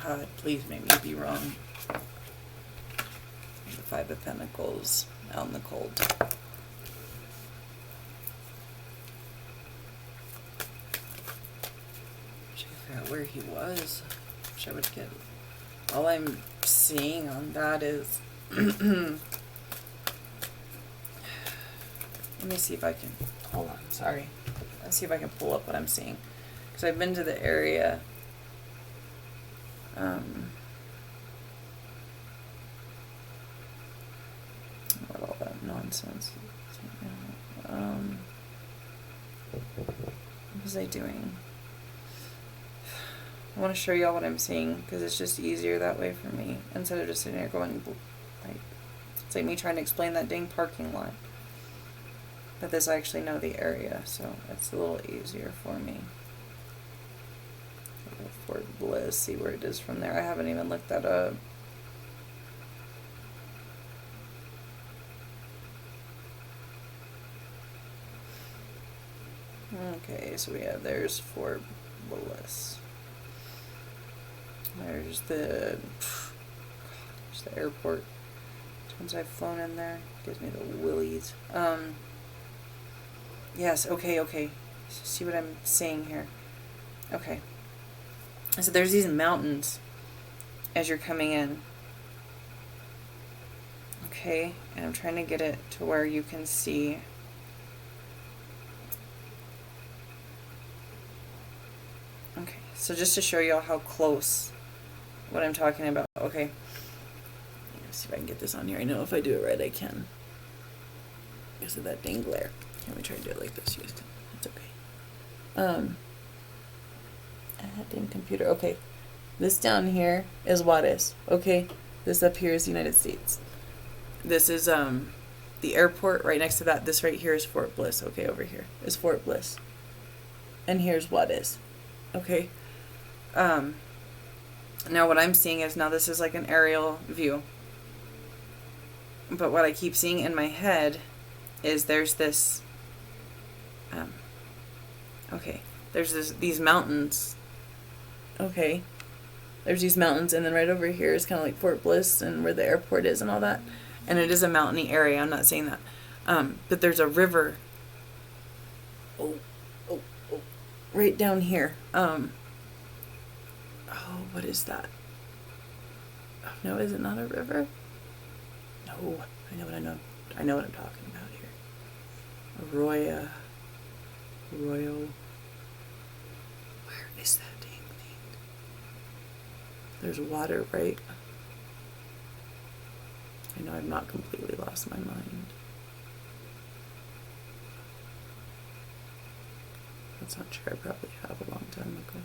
God, please make me be wrong. The Five of Pentacles out in the cold. Figure out where he was. Wish I would get. All I'm seeing on that is. Let me see if I can. Hold on, sorry. Let's see if I can pull up what I'm seeing, because I've been to the area. What all that nonsense. What was I doing? I want to show y'all what I'm seeing, because it's just easier that way for me, instead of just sitting there going, like, it's like me trying to explain that dang parking lot. But this, I actually know the area, so it's a little easier for me. Fort Bliss, see where it is from there. I haven't even looked that up. Okay, so there's Fort Bliss. There's the airport. Times I've flown in there, gives me the willies. Yes, okay. See what I'm saying here. Okay. So there's these mountains as you're coming in. Okay, and I'm trying to get it to where you can see. Okay, so just to show y'all how close what I'm talking about. Okay. Let's see if I can get this on here. I know if I do it right, I can. Because of that dang glare. Let me try to do it like this, Houston. It's okay. Damn computer. Okay. This down here is Juarez. Okay. This up here is the United States. This is the airport right next to that. This right here is Fort Bliss. Okay, over here is Fort Bliss. And here's Juarez. Okay. Now what I'm seeing is, now this is like an aerial view. But what I keep seeing in my head is there's this okay, there's these mountains. Okay, there's these mountains, and then right over here is kind of like Fort Bliss and where the airport is and all that, and it is a mountainy area. I'm not saying that, but there's a river. Right down here. What is that? Oh, no, is it not a river? No, I know what I'm talking about here. Arroyo. Where is that dang thing? There's water, right? I know I've not completely lost my mind. That's not true. I probably have a long time ago.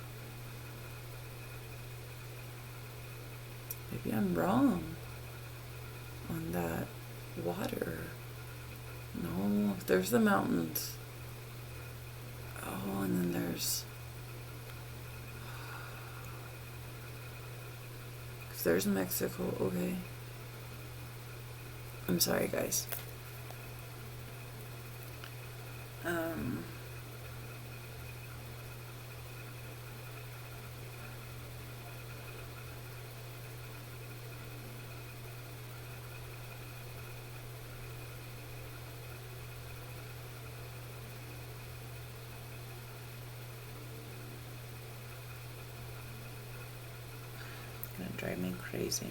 Maybe I'm wrong on that water. No, there's the mountains. Oh, and then there's Mexico. Okay. I'm sorry, guys. Drive me crazy.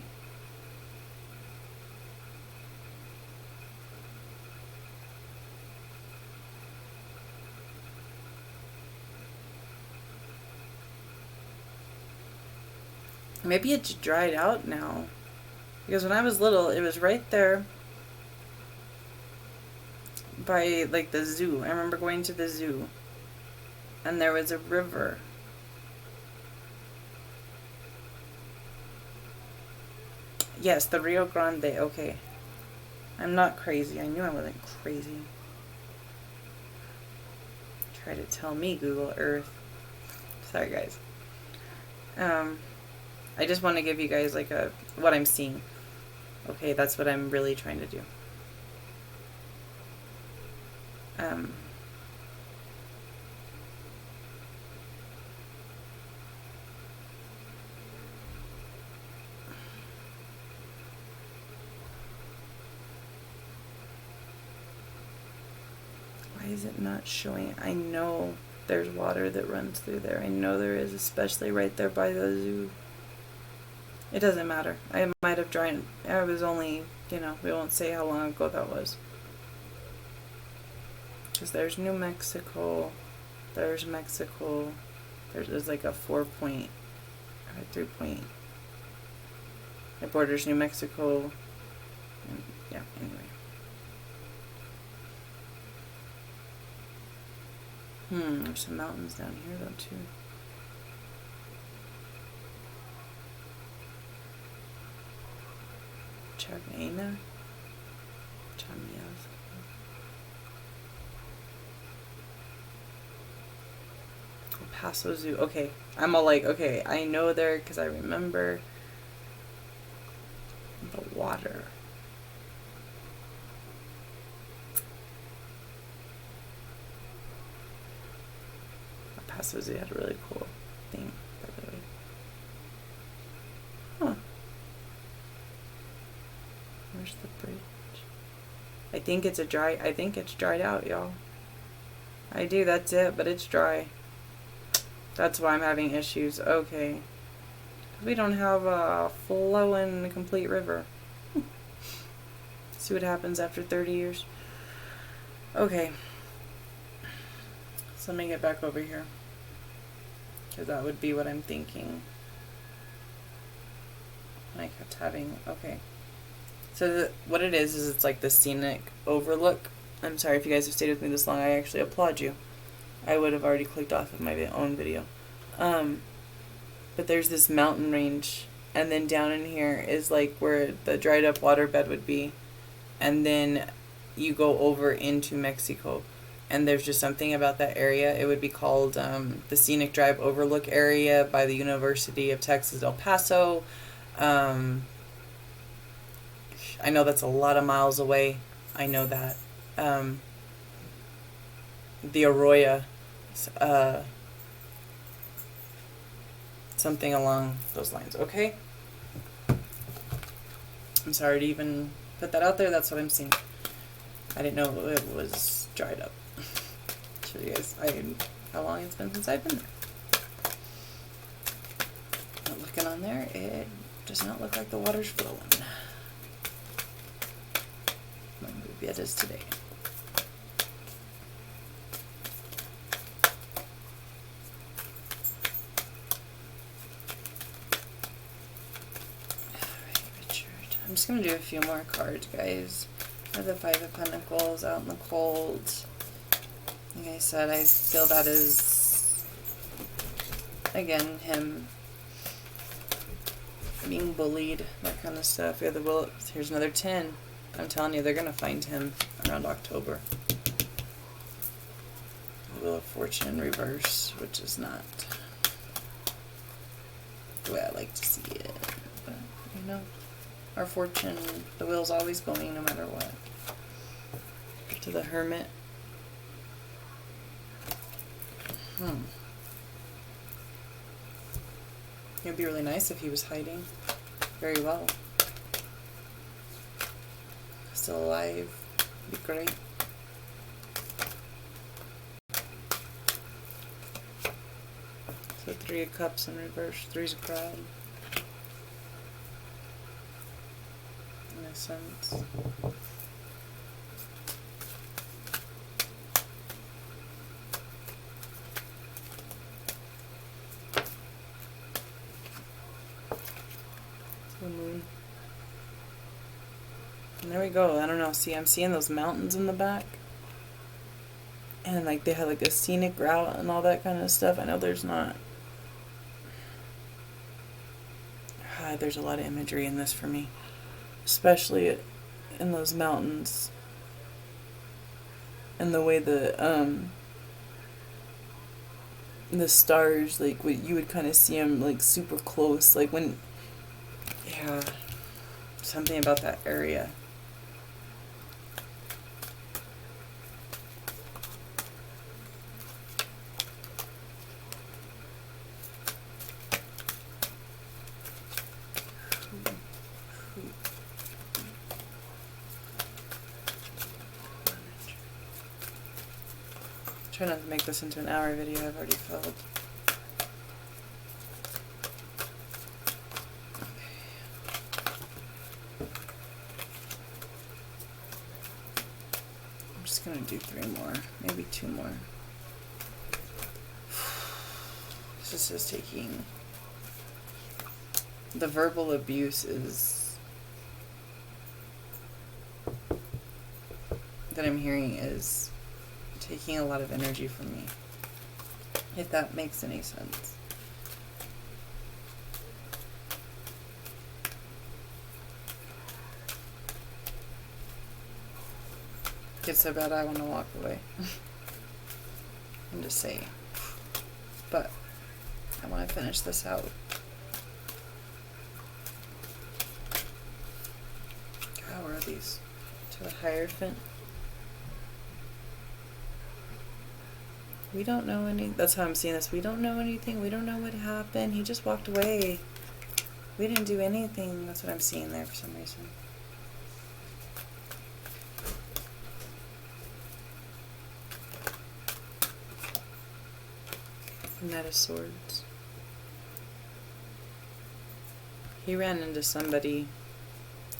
Maybe it's dried out now. Because when I was little, it was right there by, like, the zoo. I remember going to the zoo. And there was a river. Yes, the Rio Grande. Okay. I'm not crazy. I knew I wasn't crazy. Try to tell me, Google Earth. Sorry, guys. I just want to give you guys, like, what I'm seeing. Okay, that's what I'm really trying to do. Why is it not showing? I know there's water that runs through there. I know there is, especially right there by the zoo. It doesn't matter. I might have dried. I was only, we won't say how long ago that was. Because there's New Mexico. There's Mexico. There's like a 4 point, or 3 point. It borders New Mexico. And yeah, anyway. There's some mountains down here though too. Chavena? Chamias. Paso Zoo. Okay. I'm all like, okay, I know there because I remember the water. Paso Zoo had a really cool thing, by the way. Huh. Where's the bridge? I think it's dried out, y'all. I do, that's it, but it's dry. That's why I'm having issues. Okay. We don't have a flowing complete river. See what happens after 30 years. Okay. So let me get back over here. Because that would be what I'm thinking. I kept having, okay. So what it is it's like the scenic overlook. I'm sorry if you guys have stayed with me this long. I actually applaud you. I would have already clicked off of my own video. But there's this mountain range. And then down in here is like where the dried up waterbed would be. And then you go over into Mexico. And there's just something about that area. It would be called the Scenic Drive Overlook Area by the University of Texas, El Paso. I know that's a lot of miles away. I know that. The Arroyo, something along those lines. Okay? I'm sorry to even put that out there. That's what I'm seeing. I didn't know it was dried up. Show you guys how long it's been since I've been there. But looking on there, it does not look like the water's flowing. Maybe it is today. Alright, Richard. I'm just going to do a few more cards, guys. I have the Five of Pentacles out in the cold. Like I said, I feel that is, again, him being bullied, that kind of stuff. Yeah, the Will. Here's another 10. I'm telling you, they're going to find him around October. The Wheel of Fortune in reverse, which is not the way I like to see it. But, our fortune, the wheel's always going no matter what. To the Hermit. It'd be really nice if he was hiding very well. Still alive. Be great. So 3 of Cups in reverse. 3's a crowd. my sense. The moon. And there we go. I don't know. See, I'm seeing those mountains in the back. And like they had like a scenic route and all that kind of stuff. I know there's not. There's a lot of imagery in this for me. Especially in those mountains. And the way the stars, like you would kind of see them like super close. Like when, yeah, something about that area. Try not to make this into an hour video. I've already filled. I'm just gonna do 3 more, maybe 2 more. This is taking. The verbal abuse is that I'm hearing is taking a lot of energy from me, if that makes any sense. Gets so bad I want to walk away. I'm just saying. But I want to finish this out. God, where are these? To the Hierophant. We don't know any. That's how I'm seeing this. We don't know anything. We don't know what happened. He just walked away. We didn't do anything. That's what I'm seeing there for some reason. Knight of Swords. He ran into somebody.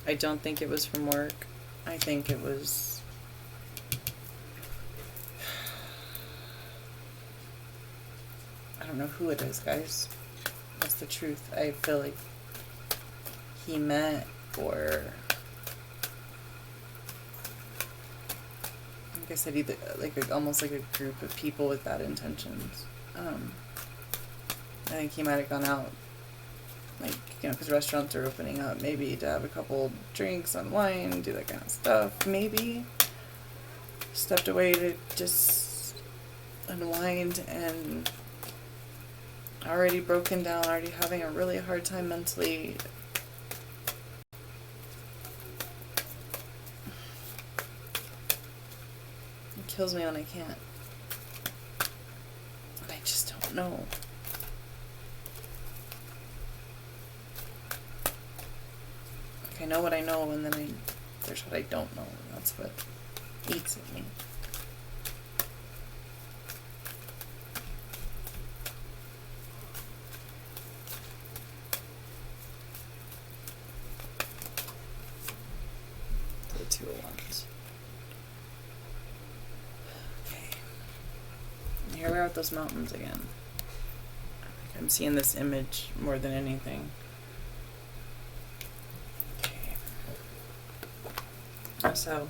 I don't think it was from work. I think it was... I don't know who it is, guys. That's the truth. I feel like he met, or like I said, either like almost like a group of people with bad intentions. I think he might have gone out, like, you know, because restaurants are opening up, maybe to have a couple drinks, unwind, do that kind of stuff. Maybe stepped away to just unwind and already broken down, already having a really hard time mentally. It kills me when I can't. I just don't know. Like, I know what I know, and then there's what I don't know, and that's what eats at me. The 2 of Wands. Okay. And here we are with those mountains again. I'm seeing this image more than anything. Okay. So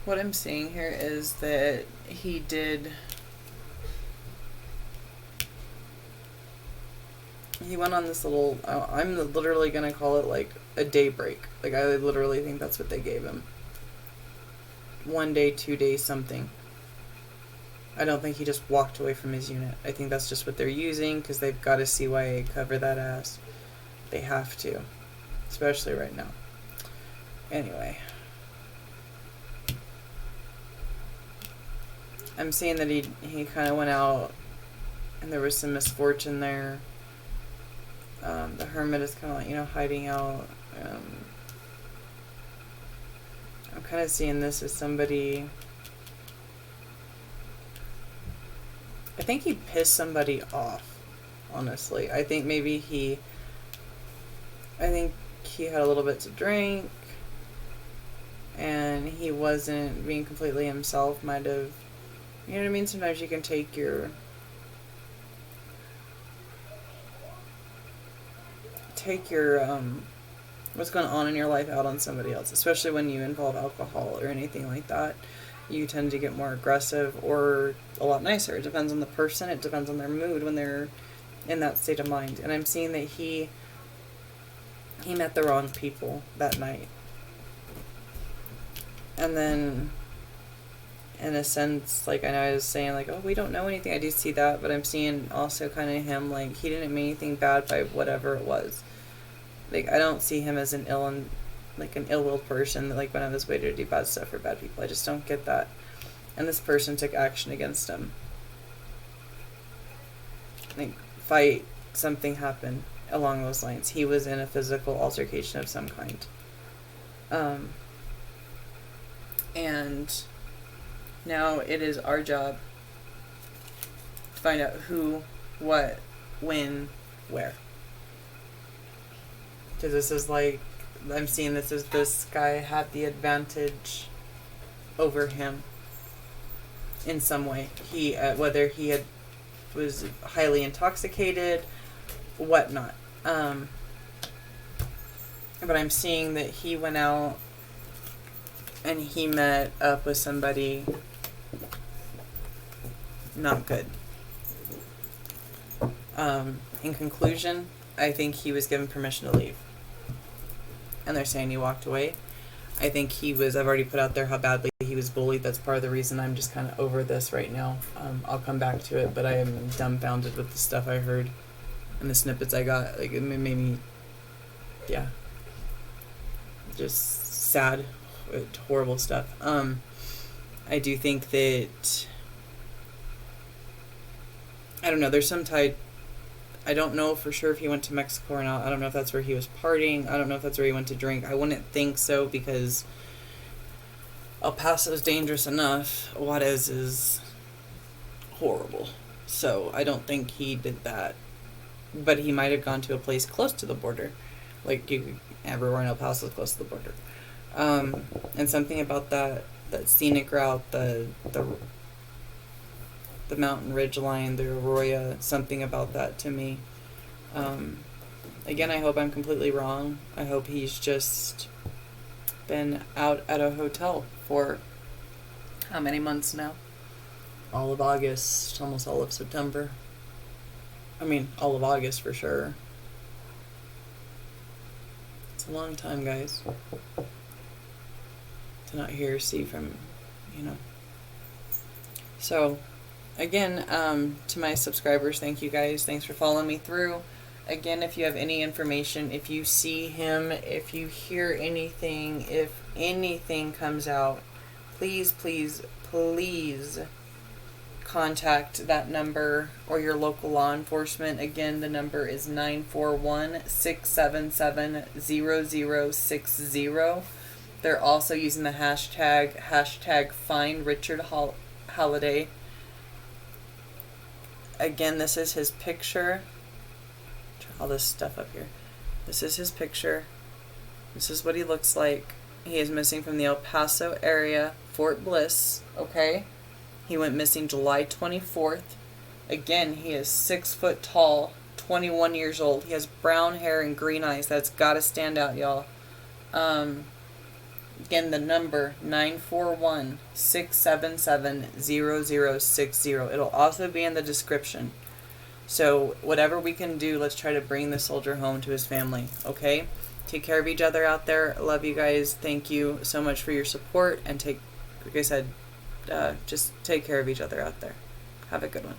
what I'm seeing here is that he went on this little, I'm literally going to call it like a day break. Like, I literally think that's what they gave him. 1 day, 2 days, something. I don't think he just walked away from his unit. I think that's just what they're using, because they've got to CYA cover that ass. They have to. Especially right now. Anyway. I'm seeing that he kind of went out and there was some misfortune there. The Hermit is kind of like, you know, hiding out. I'm kind of seeing this as somebody... I think he pissed somebody off, honestly. I think maybe he had a little bit to drink, and he wasn't being completely himself. Might have, you know what I mean? Sometimes you can take your what's going on in your life out on somebody else, especially when you involve alcohol or anything like that. You tend to get more aggressive or a lot nicer. It depends on the person. It depends on their mood when they're in that state of mind. And I'm seeing that he met the wrong people that night. And then, in a sense, like, I know I was saying, like, oh, we don't know anything. I do see that, but I'm seeing also kind of him, like, he didn't mean anything bad by whatever it was. Like, I don't see him as an ill-willed person that, like, went out of his way to do bad stuff for bad people. I just don't get that. And this person took action against him. Like, fight, something happened along those lines. He was in a physical altercation of some kind. And now it is our job to find out who, what, when, where. Because this is like, I'm seeing this as this guy had the advantage over him in some way. He, whether he was highly intoxicated, whatnot. But I'm seeing that he went out and he met up with somebody not good. In conclusion, I think he was given permission to leave. And they're saying he walked away. I think I've already put out there how badly he was bullied. That's part of the reason I'm just kind of over this right now. I'll come back to it, but I am dumbfounded with the stuff I heard and the snippets I got. Like, it made me, yeah, just sad, horrible stuff. I do think that, I don't know, there's some type, I don't know for sure if he went to Mexico or not. I don't know if that's where he was partying. I don't know if that's where he went to drink. I wouldn't think so, because El Paso is dangerous enough. Juarez is horrible. So I don't think he did that. But he might have gone to a place close to the border. Like, everywhere in El Paso is close to the border. And something about that scenic route, the mountain ridge line, the Arroyo, something about that to me. Again, I hope I'm completely wrong. I hope he's just been out at a hotel for how many months now? All of August, almost all of September. I mean, all of August for sure. It's a long time, guys. To not hear or see from, So, again, to my subscribers, thank you guys. Thanks for following me through. Again, if you have any information, if you see him, if you hear anything, if anything comes out, please, please, please contact that number or your local law enforcement. Again, the number is 941-677-0060. They're also using the hashtag find Richard Halliday. Again, this is his picture. All this stuff up here. This is his picture. This is what he looks like. He is missing from the El Paso area, Fort Bliss, okay? He went missing July 24th. Again, he is 6 foot tall, 21 years old. He has brown hair and green eyes. That's got to stand out, y'all. Again, the number, 941-677-0060. It'll also be in the description. So whatever we can do, let's try to bring the soldier home to his family, okay? Take care of each other out there. Love you guys. Thank you so much for your support. And like I said, just take care of each other out there. Have a good one.